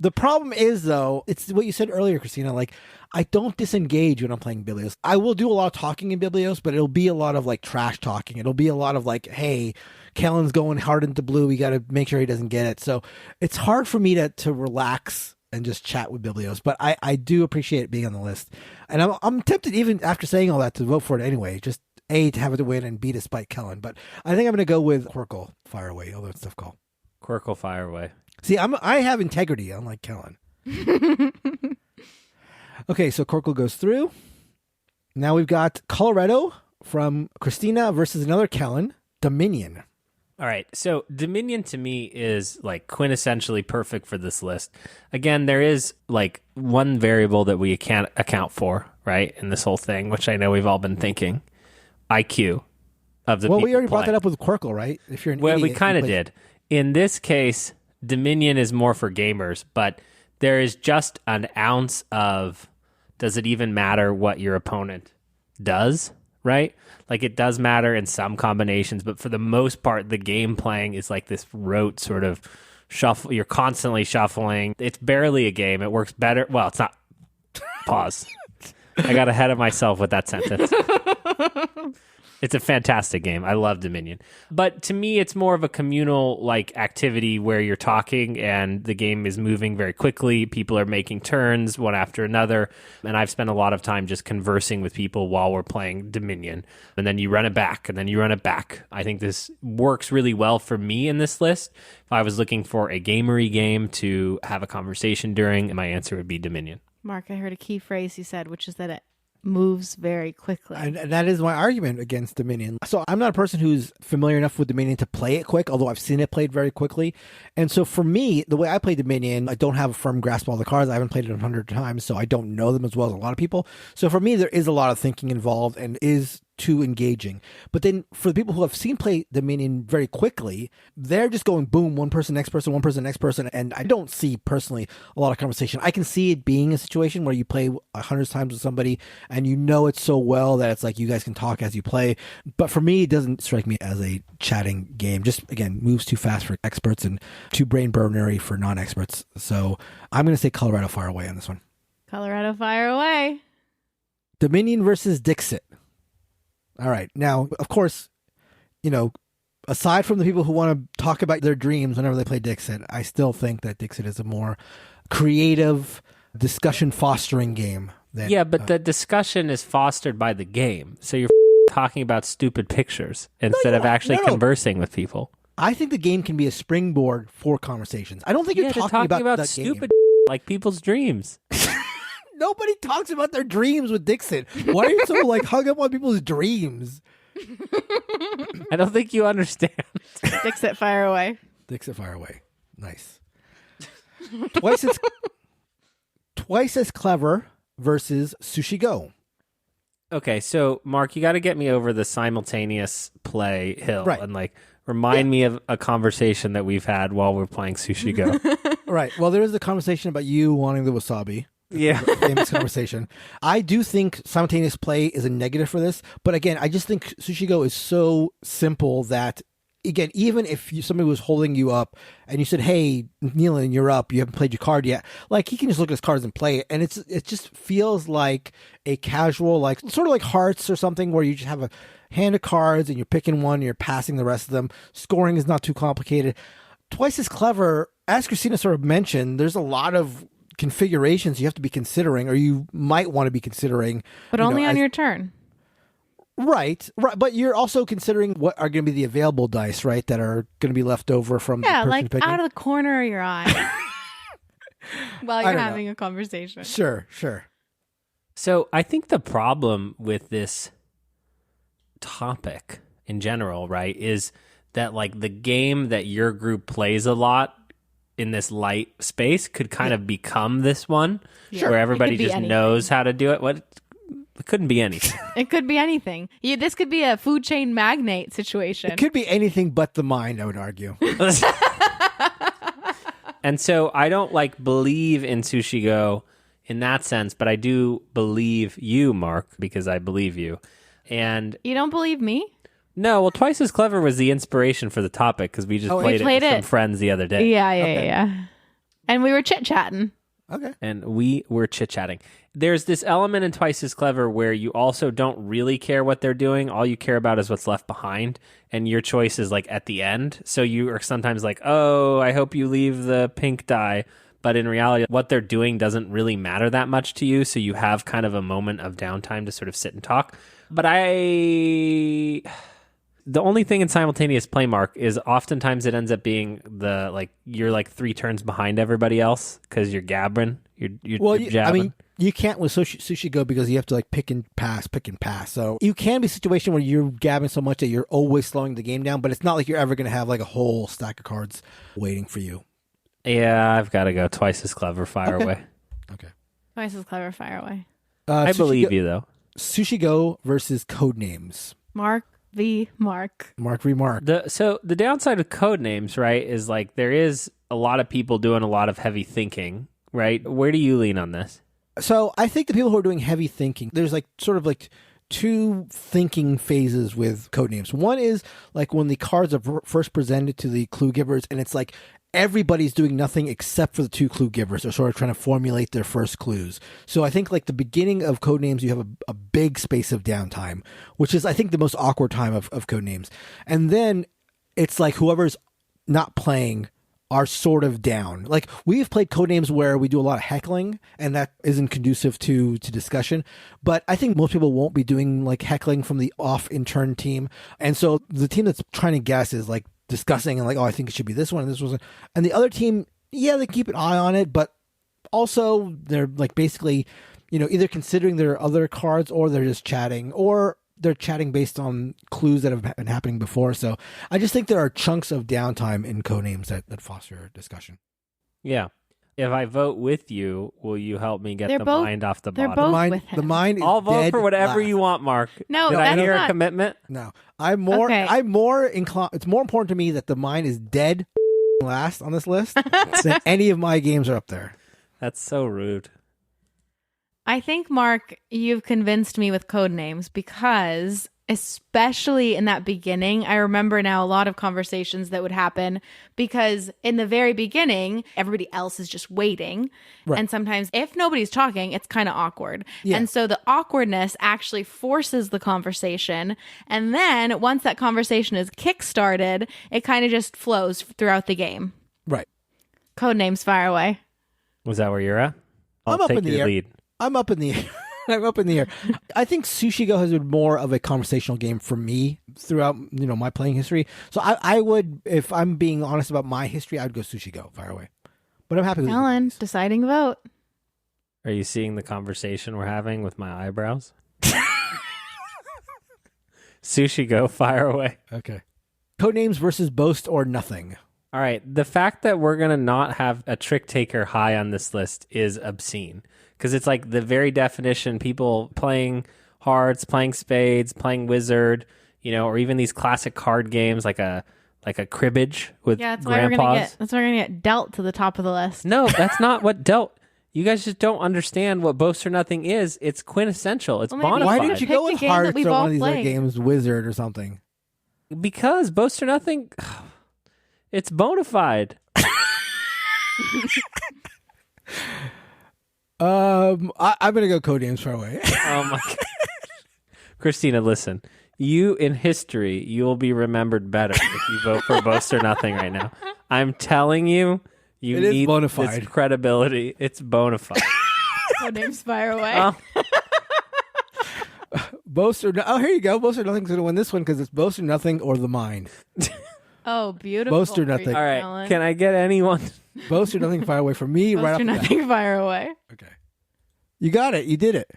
The problem is, though, it's what you said earlier, Christina, like I don't disengage when I'm playing Biblios. I will do a lot of talking in Biblios, but it'll be a lot of like trash talking. It'll be a lot of like, hey, Kellen's going hard into blue, we got to make sure he doesn't get it. So it's hard for me to relax and just chat with Biblios, but I do appreciate it being on the list. And I'm tempted, even after saying all that, to vote for it anyway, just A, to have it to win, and B, to spite Kellen. But I think I'm going to go with Qwirkle Fire Away, although it's difficult. Qwirkle Fire Away. See, I have integrity, unlike Kellen. Okay, so Qwirkle goes through. Now we've got Coloretto from Christina versus another Kellen, Dominion. All right, so Dominion to me is like quintessentially perfect for this list. Again, there is like one variable that we can't account for, right, in this whole thing, which I know we've all been thinking. IQ of the people. Well, we already brought that up with Qwirkle, right? If you're an idiot, we kind of did. In this case, Dominion is more for gamers, but there is just an ounce of, does it even matter what your opponent does, right? Like it does matter in some combinations, but for the most part, the game playing is like this rote sort of shuffle. You're constantly shuffling. It's barely a game. It works better. Well, it's not. Pause. I got ahead of myself with that sentence. It's a fantastic game. I love Dominion. But to me, it's more of a communal like activity where you're talking and the game is moving very quickly. People are making turns one after another. And I've spent a lot of time just conversing with people while we're playing Dominion. And then you run it back, and then you run it back. I think this works really well for me in this list. If I was looking for a gamery game to have a conversation during, my answer would be Dominion. Mark, I heard a key phrase you said, which is that it moves very quickly. And that is my argument against Dominion. So I'm not a person who's familiar enough with Dominion to play it quick, although I've seen it played very quickly. And so for me, the way I play Dominion, I don't have a firm grasp of all the cards. I haven't played it 100 times, so I don't know them as well as a lot of people. So for me, there is a lot of thinking involved and is too engaging. But then for the people who have seen play Dominion very quickly, they're just going boom, one person, next person, one person, next person. And I don't see personally a lot of conversation. I can see it being a situation where you play 100 times with somebody and you know it so well that it's like you guys can talk as you play. But for me, it doesn't strike me as a chatting game. Just, again, moves too fast for experts and too brain burnery for non-experts. So I'm going to say Coloretto Fire Away on this one. Coloretto Fire Away. Dominion versus Dixit. All right. Now, of course, aside from the people who want to talk about their dreams whenever they play Dixit, I still think that Dixit is a more creative, discussion-fostering game. Than, but the discussion is fostered by the game. So you're talking about stupid pictures instead of actually conversing with people. I think the game can be a springboard for conversations. I don't think you're talking about that stupid game. like people's dreams. Nobody talks about their dreams with Dixit. Why are you so like hung up on people's dreams? I don't think you understand. Dixit, fire away. Dixit, fire away. Nice. Twice as clever versus Sushi Go. Okay, so Mark, you got to get me over the simultaneous play hill and like remind me of a conversation that we've had while we're playing Sushi Go. Right. Well, there is the conversation about you wanting the wasabi. Yeah. Famous conversation. I do think simultaneous play is a negative for this, but again, I just think Sushi Go is so simple that, again, even if somebody was holding you up and you said, "Hey, Nealon, you're up. You haven't played your card yet," like he can just look at his cards and play it, and it just feels like a casual, like sort of like Hearts or something, where you just have a hand of cards and you're picking one, and you're passing the rest of them. Scoring is not too complicated. Twice as clever, as Christina sort of mentioned, there's a lot of configurations you have to be considering, or you might want to be considering, but only on your turn. Right. But you're also considering what are going to be the available dice, right, that are going to be left over from the person like picking. out of the corner of your eye while you're having a conversation. Sure. So I think the problem with this topic in general, right, is that like the game that your group plays a lot in this light space could kind of become this one where everybody just knows how to do it. It couldn't be anything. It could be anything. This could be a food chain magnate situation. It could be anything but the mind, I would argue. And so I don't like believe in Sushi Go in that sense, but I do believe you, Mark, because I believe you. And you don't believe me? No, well, Twice as Clever was the inspiration for the topic because we just played it with some friends the other day. Yeah. And we were chit-chatting. Okay. And we were chit-chatting. There's this element in Twice as Clever where you also don't really care what they're doing. All you care about is what's left behind. And your choice is like at the end. So you are sometimes like, oh, I hope you leave the pink die. But in reality, what they're doing doesn't really matter that much to you. So you have kind of a moment of downtime to sort of sit and talk. But the only thing in simultaneous play, Mark, is oftentimes it ends up being you're like 3 turns behind everybody else because you're gabbering. You're jabbing. I mean, you can't with Sushi Go because you have to like pick and pass. So you can be a situation where you're gabbing so much that you're always slowing the game down, but it's not like you're ever going to have like a whole stack of cards waiting for you. Yeah, I've got to go Twice as Clever, fire away. Okay. Twice as Clever, fire away. I believe you, though. Sushi Go versus Codenames. Mark v. Mark. Mark v. Mark. So the downside of Codenames, right, is like there is a lot of people doing a lot of heavy thinking, right? Where do you lean on this? So I think the people who are doing heavy thinking, there's like sort of like 2 thinking phases with Codenames. One is like when the cards are first presented to the clue givers and it's like everybody's doing nothing except for the 2 clue givers. They're sort of trying to formulate their first clues. So I think like the beginning of Codenames, you have a big space of downtime, which is I think the most awkward time of Codenames. And then it's like whoever's not playing are sort of down. Like we've played Codenames where we do a lot of heckling and that isn't conducive to discussion. But I think most people won't be doing like heckling from the off in turn team. And so the team that's trying to guess is like discussing and like, oh, I think it should be this one and this one. And the other team, they keep an eye on it, but also they're like basically, either considering their other cards or they're just chatting or they're chatting based on clues that have been happening before. So I just think there are chunks of downtime in Codenames that foster discussion. Yeah. If I vote with you, will you help me get the mind off the bottom? Both with him. The mind is I'll vote dead for whatever last. You want, Mark. No, Did that's I hear not... a commitment? No. I'm more inclined. It's more important to me that the mind is dead last on this list than any of my games are up there. That's so rude. I think, Mark, you've convinced me with Codenames because especially in that beginning, I remember now a lot of conversations that would happen because in the very beginning, everybody else is just waiting. Right. And sometimes if nobody's talking, it's kind of awkward. Yeah. And so the awkwardness actually forces the conversation. And then once that conversation is kickstarted, it kind of just flows throughout the game. Right. Codenames, fire away. Was that where you're at? I'm up in the air. Lead. I'm up in the air. I'm up in the air. I think Sushi Go has been more of a conversational game for me throughout, my playing history. So I would, if I'm being honest about my history, I would go Sushi Go, fire away. But I'm happy with Alan, it. deciding vote. Are you seeing the conversation we're having with my eyebrows? Sushi Go, fire away. Okay. Codenames versus Boast or nothing. All right. The fact that we're going to not have a trick taker high on this list is obscene because it's like the very definition people playing hearts, playing spades, playing wizard, or even these classic card games like a cribbage with That's grandpas. why we're gonna get dealt to the top of the list. No, that's not what dealt. You guys just don't understand what Boast or Nothing is. It's quintessential. It's bona Why fide. didn't you Pick go the with game that Hearts we've or one all of these other played. games, Wizard or something? Because Boast or Nothing, it's bona fide. I'm gonna go Codenames far away. Oh my God. Christina, listen. You in history, you will be remembered better if you vote for Boast or Nothing right now. I'm telling you, you It is need bona this fide. credibility. It's bona fide. Codenames fire away. Oh, Boast or here you go. Boast or Nothing's gonna win this one because it's Boast or Nothing or the Mind. Oh, beautiful. Boast or for you, Nothing. all right. Alan. Can I get anyone? Boast or Nothing fire away from me Boast right or off the bat. nothing fire away. Okay. You got it. You did it.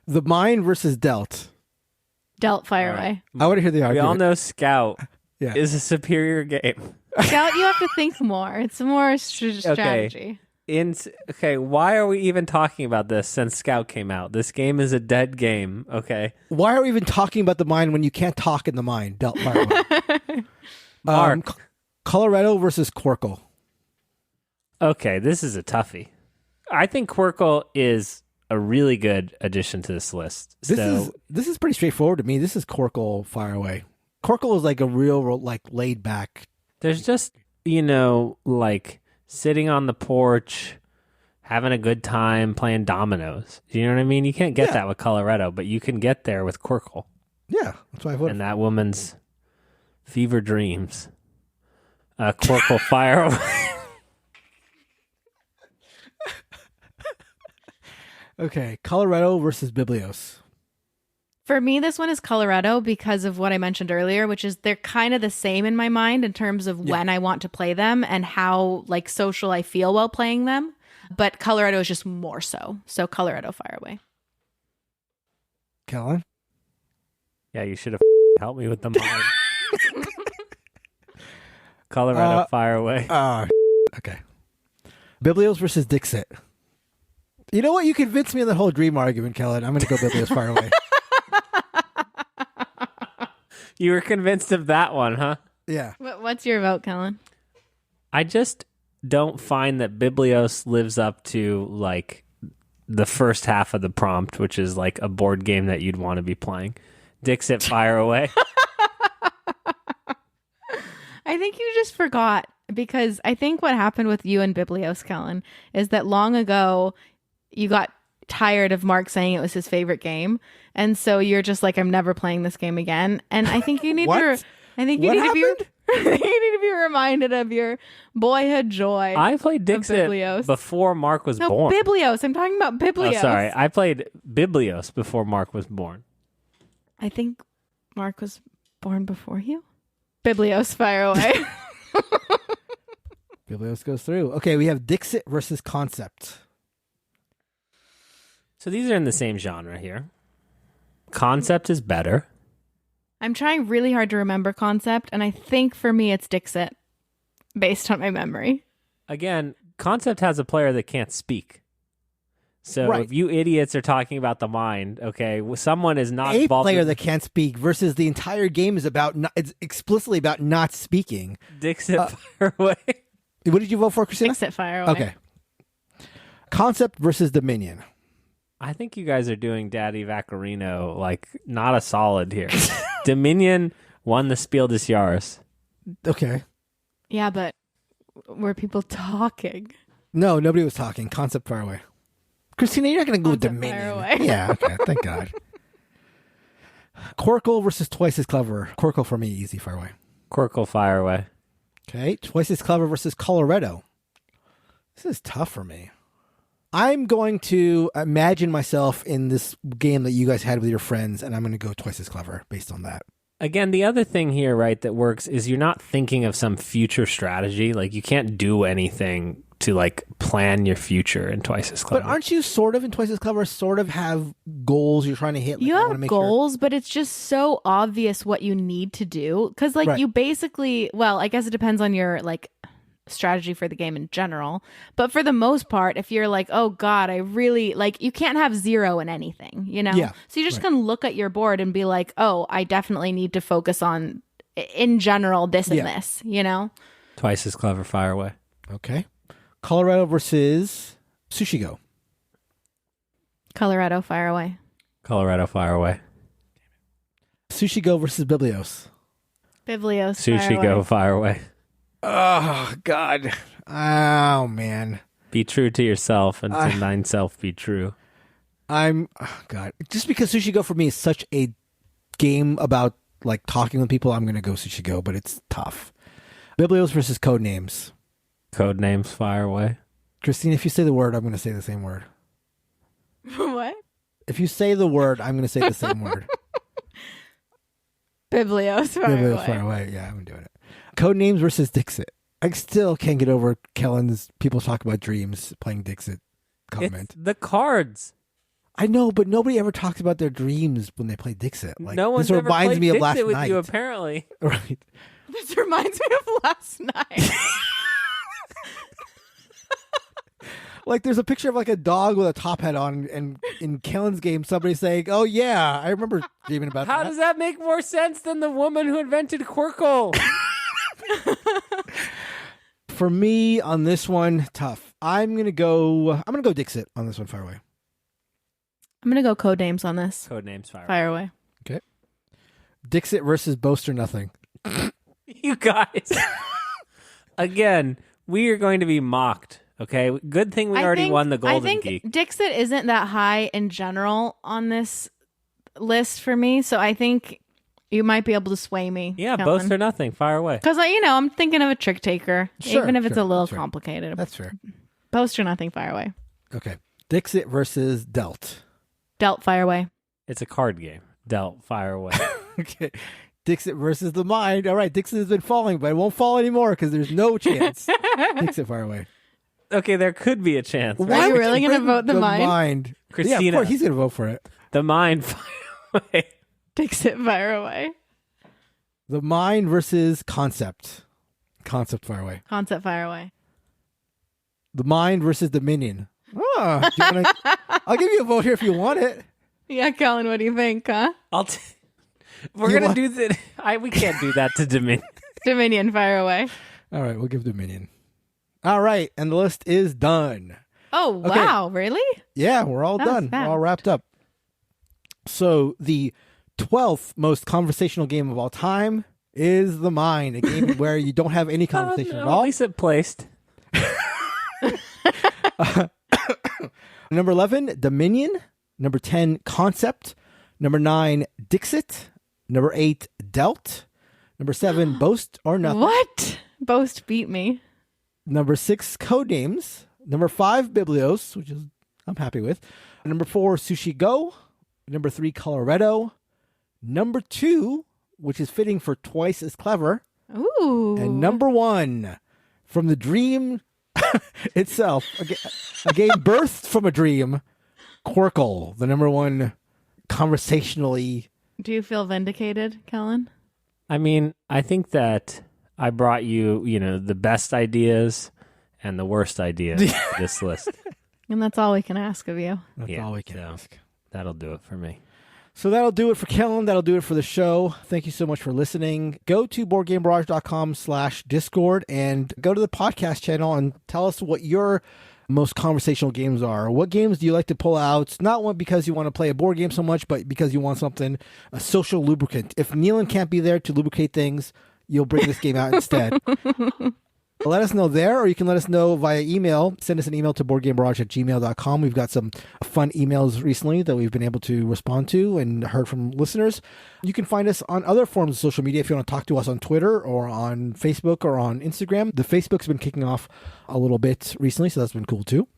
The Mind versus Dealt. Dealt fire All right. away. I want to hear the We argument. all know Scout Yeah. is a superior game. Scout, you have to think more. It's more strategy. Okay, why are we even talking about this since Scout came out? This game is a dead game, okay? Why are we even talking about the Mind when you can't talk in the Mind? Dealt fire away. Mark. Coloretto versus Qwirkle. Okay, this is a toughie. I think Qwirkle is a really good addition to this list. This is pretty straightforward to me. This is Qwirkle fire away. Qwirkle is like a real like laid back. There's just, like sitting on the porch, having a good time playing dominoes. You know what I mean? You can't get that with Coloretto, but you can get there with Qwirkle. Yeah, that's why I voted. And that woman's fever dreams. Qwirkle fire away. Okay, Coloretto versus Biblios. For me, this one is Coloretto because of what I mentioned earlier, which is they're kind of the same in my mind in terms of when I want to play them and how like social I feel while playing them. But Coloretto is just more so. So Coloretto fire away. Kellen? Yeah, you should have helped me with the mind. Coloretto fire away. Okay. Biblios versus Dixit. You know what? You convinced me in the whole dream argument, Kellen. I'm going to go Biblios fire away. You were convinced of that one, huh? Yeah. What's your vote, Kellen? I just don't find that Biblios lives up to like the first half of the prompt, which is like a board game that you'd want to be playing. Dixit fire away. I think you just forgot because I think what happened with you and Biblios, Kellen, is that long ago you got tired of Mark saying it was his favorite game, and so you're just like, I'm never playing this game again. And I think you need What? to. I think you What need to be. happened? You need to be reminded of your boyhood joy. I played Dixit Biblios. before Mark was no, born. Biblios. I'm talking about Oh, Biblios. sorry. I played Biblios before Mark was born. I think Mark was born before you. Biblios, fire away. Biblios goes through. Okay, we have Dixit versus Concept. So these are in the same genre here. Concept is better. I'm trying really hard to remember Concept, and I think for me it's Dixit, based on my memory. Again, Concept has a player that can't speak. So Right. if you idiots are talking about the mind, okay, someone is not A involved player in that can't speak versus the entire game is about it's explicitly about not speaking. Dixit fire away. What did you vote for, Christina? Dixit, fire away. Okay. Concept versus Dominion. I think you guys are doing Daddy Vaccarino like not a solid here. Dominion won the Spiel des Jahres. Okay. Yeah, but were people talking? No, nobody was talking. Concept far away. Christina, you're not going to go with Concept fire Dominion. away. Yeah, okay. Thank God. Qwirkle versus Twice as Clever. Qwirkle for me, easy, far away. Qwirkle fire away. Okay. Twice as Clever versus Coloretto. This is tough for me. I'm going to imagine myself in this game that you guys had with your friends, and I'm going to go twice as clever based on that. Again, the other thing here, right, that works is you're not thinking of some future strategy. Like, you can't do anything to, like, plan your future in twice as clever. But aren't you sort of in twice as clever, sort of have goals you're trying to hit? Like, you have goals, but it's just so obvious what you need to do. Because, like, you basically, well, I guess it depends on your, like, strategy for the game in general, but for the most part, if you're like, oh god, I really like, you can't have 0 in anything, you know. So you just can look at your board and be like, oh, I definitely need to focus on, in general, this and this, you know. Twice as clever, fire away. Okay. Coloretto versus Sushi Go. Coloretto, fire away. Coloretto, fire away. Sushi Go versus Biblios. Biblios, Sushi Go, fire away. Oh, God. Oh, man. Be true to yourself and to thine self be true. God. Just because Sushi Go for me is such a game about, like, talking with people, I'm going to go Sushi Go, but it's tough. Biblios versus Codenames. Codenames, fire away. Christine, if you say the word, I'm going to say the same word. What? If you say the word, I'm going to say the same word. Biblios, fire away. Yeah, I'm doing it. Codenames versus Dixit. I still can't get over Kellen's people talk about dreams playing Dixit comment. It's the cards. I know, but nobody ever talks about their dreams when they play Dixit. Like, no one's this ever reminds played me of Dixit last with night. you, apparently. Right. This reminds me of last night. Like, there's a picture of, like, a dog with a top hat on, and in Kellen's game, somebody's saying, oh, yeah, I remember dreaming about that. How does that make more sense than the woman who invented Qwirkle? For me, on this one, tough. I'm gonna go Dixit on this one. Fire away. I'm gonna go Codenames on this. Codenames, fire away. Okay. Dixit versus Boast or Nothing. You guys. Again, we are going to be mocked. Okay, good thing we already won the Golden Geek. I think Dixit isn't that high in general on this list for me, so I think you might be able to sway me. Yeah, Kellen. Boast or Nothing, fire away. Because I'm thinking of a trick taker, even if it's a little That's complicated. That's fair. Boast or Nothing, fire away. Okay. Dixit versus Dealt. Dealt, fire away. It's a card game. Dealt, fire away. Okay. Dixit versus the Mind. All right, Dixit has been falling, but it won't fall anymore because there's no chance. Dixit, fire away. Okay, there could be a chance. Why are you really going to vote the Mind? Christina. Yeah, of course, he's going to vote for it. The Mind, fire away. Dixit, fire away. The Mind versus Concept. Concept, fire away. Concept, fire away. The Mind versus Dominion. Oh, I'll give you a vote here if you want it. Yeah, Colin, what do you think, huh? We're going to do that. We can't do that to Dominion. Dominion, fire away. All right, we'll give Dominion. All right, and the list is done. Oh, Okay. wow, really? Yeah, we're all That was done. fast. We're all wrapped up. So the 12th most conversational game of all time is The Mind, a game where you don't have any conversation at all. At least it placed. Number 11, Dominion. Number 10, Concept. Number 9, Dixit. Number 8, Dealt. Number 7, Boast or Nothing. What? Boast beat me. Number 6, Codenames. Number 5, Biblios, which is I'm happy with. Number 4, Sushi Go. Number 3, Coloretto. Number 2, which is fitting for twice as clever. Ooh. And number 1, from the dream itself, a game birthed from a dream, Qwirkle, the number 1 conversationally. Do you feel vindicated, Kellen? I mean, I think that I brought you, the best ideas and the worst ideas to this list. And that's all we can ask of you. That's all we can ask. That'll do it for me. So that'll do it for Kellen. That'll do it for the show. Thank you so much for listening. Go to BoardGameBarrage.com/Discord and go to the podcast channel and tell us what your most conversational games are. What games do you like to pull out? Not one because you want to play a board game so much, but because you want something, a social lubricant. If Neelan can't be there to lubricate things, you'll bring this game out instead. Let us know there, or you can let us know via email. Send us an email to boardgamebarrage@gmail.com. We've got some fun emails recently that we've been able to respond to and heard from listeners. You can find us on other forms of social media if you want to talk to us on Twitter or on Facebook or on Instagram. The Facebook's been kicking off a little bit recently, so that's been cool too.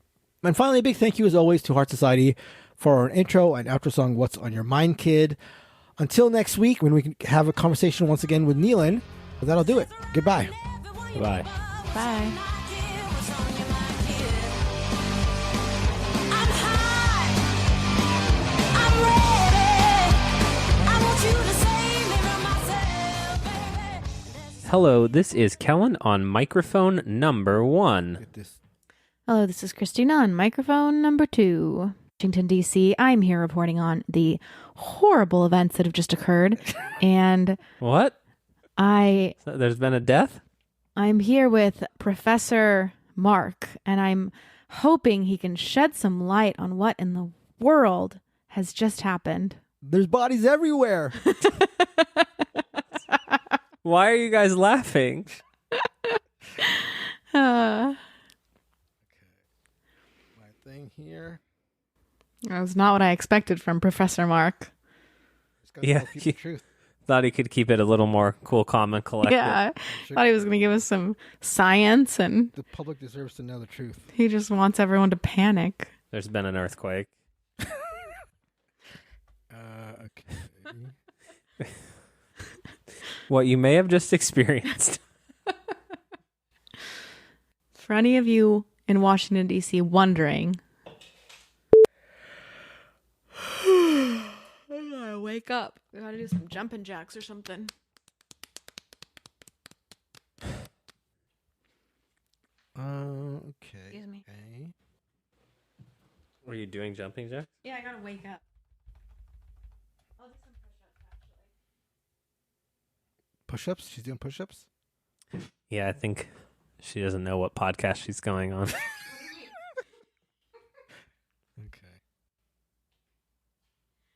And finally, a big thank you as always to Heart Society for our intro and outro song, What's on Your Mind, Kid. Until next week, when we can have a conversation once again with Neelan, that'll do it. Goodbye. Goodbye. Bye. Hello, this is Kellen on microphone number 1. Get this. Hello, this is Christina on microphone number 2. Washington, D.C. I'm here reporting on the horrible events that have just occurred. And What? So There's been a death? I'm here with Professor Mark, and I'm hoping he can shed some light on what in the world has just happened. There's bodies everywhere. Why are you guys laughing? My thing here. That was not what I expected from Professor Mark. Just gotta Yeah, tell people the truth. Thought he could keep it a little more cool, calm, and collected. Yeah, I thought he was going to give us some science, and The public deserves to know the truth. he just wants everyone to panic. There's been an earthquake. Okay. What you may have just experienced. For any of you in Washington, D.C. wondering, I gotta wake up. We gotta do some jumping jacks or something. Okay. Excuse me. Okay. Were you doing jumping jacks? Yeah, I gotta wake up. Push-ups? She's doing push-ups? Yeah, I think she doesn't know what podcast she's going on. Okay.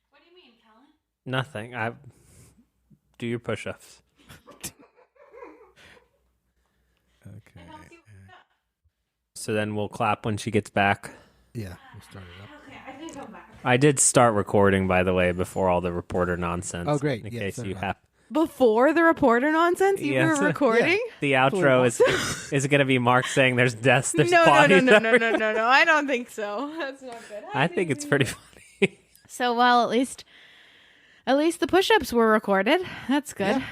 What do you mean, Kellen? Nothing. Do your push-ups. Okay. So then we'll clap when she gets back. Yeah, we'll start it up. Okay, I think I'm back. I did start recording, by the way, before all the reporter nonsense. Oh, great. In Yeah, case so you did I. have. Before the reporter nonsense, you Yes. were recording? The outro is going to be Mark saying there's deaths, there's No, bodies. no. I don't think so. That's not good. I think it's pretty funny. So, well, at least the push-ups were recorded. That's good. Yeah.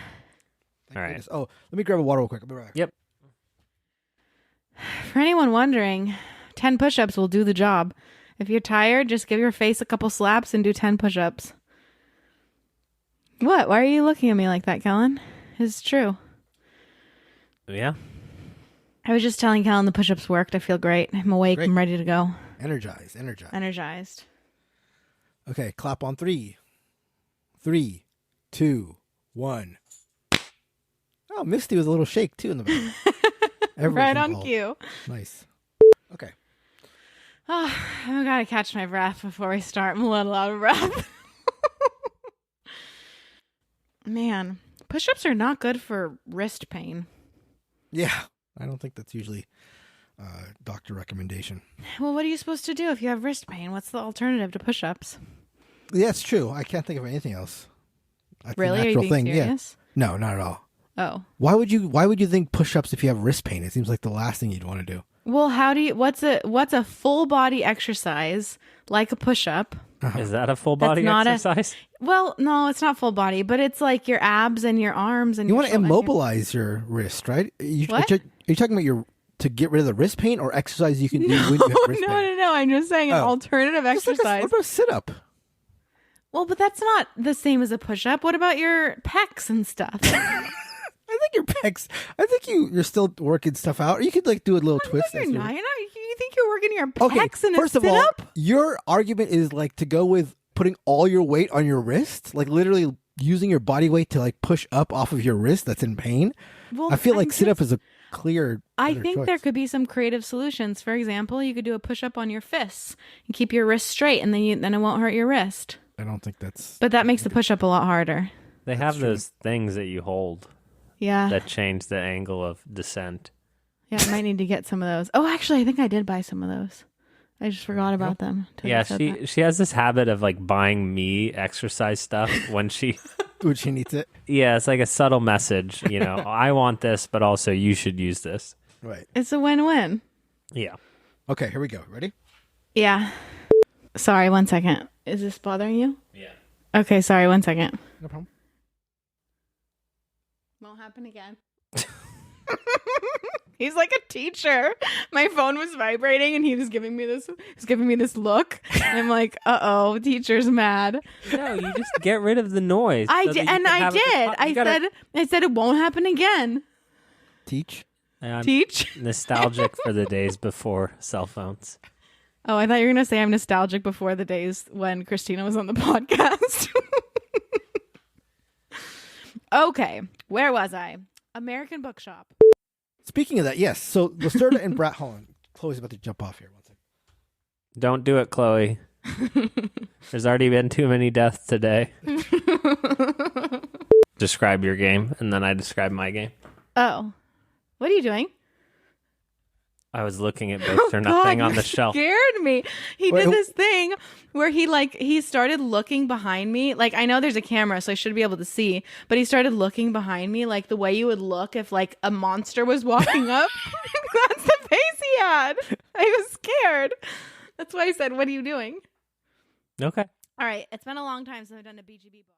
Thank All right. goodness. Oh, let me grab a water real quick. I'll be right back. Yep. For anyone wondering, 10 push-ups will do the job. If you're tired, just give your face a couple slaps and do 10 push-ups. What? Why are you looking at me like that, Kellen? It's true. Yeah. I was just telling Kellen the push-ups worked. I feel great. I'm awake. Great. I'm ready to go. Energized. Energized. Okay, clap on 3. 3, 2, 1. Oh, Misty was a little shake, too, in the back. Everyone's Right on involved. cue. Nice. Okay. Oh, I gotta catch my breath before we start. I'm a little out of breath. Man, push-ups are not good for wrist pain. Yeah, I don't think that's usually doctor recommendation. Well, what are you supposed to do if you have wrist pain? What's the alternative to push-ups? Yeah, it's true. I can't think of anything else. That's a Really? Are you natural being thing. serious? Yeah. No, not at all. Oh. Why would you think push-ups if you have wrist pain? It seems like the last thing you'd want to do. Well, what's a full body exercise like a push-up? Is that a full body not exercise? Well, no, it's not full body, but it's like your abs and your arms and You your want to shoulder- immobilize your wrist, right? What? Are you talking about to get rid of the wrist pain or exercise you can do when you have wrist pain? No. I'm just saying an Oh. alternative Just like exercise. what about a sit-up? Well, but that's not the same as a push-up. What about your pecs and stuff? I think your pecs. I think you're still working stuff out. Or you could like do a little twist. You're as not. You think you're working your Okay, pecs in a first of all, sit-up? your argument is like to go with putting all your weight on your wrist, like literally using your body weight to like push up off of your wrist that's in pain. Well, I feel like I'm sit-up is a clear. I better think choice. there could be some creative solutions. For example, you could do a push-up on your fists and keep your wrist straight, and then it won't hurt your wrist. I don't think that's. But that makes the push-up a lot harder. They have those things that you hold Yeah. that change the angle of descent. Yeah, I might need to get some of those. Oh, actually, I think I did buy some of those. I just forgot about them. till Yeah, you said that. she has this habit of like buying me exercise stuff when she When she needs it, yeah, it's like a subtle message, you know, I want this, but also you should use this. right? It's a win-win. Yeah. Okay, here we go. Ready? Yeah. Sorry, 1 second. Is this bothering you? Yeah. Okay, sorry, 1 second. No problem. Won't happen again. He's like a teacher. My phone was vibrating and he was giving me this look. And I'm like, uh-oh, teacher's mad. No, you just get rid of the noise. I did. I said it won't happen again. Teach. I'm Teach. nostalgic for the days before cell phones. Oh, I thought you were going to say I'm nostalgic before the days when Christina was on the podcast. Okay, where was I? American Bookshop. Speaking of that, yes. So Lacerda and Brat Holland. Chloe's about to jump off here. 1 second. Don't do it, Chloe. There's already been too many deaths today. Describe your game, and then I describe my game. Oh, what are you doing? I was looking at Boast or Nothing on the shelf. Scared me. He did this thing where he started looking behind me. Like, I know there's a camera, so I should be able to see, but he started looking behind me like the way you would look if like a monster was walking up. That's the face he had. I was scared. That's why I said, "What are you doing?" Okay. All right. It's been a long time since I've done a BGB book.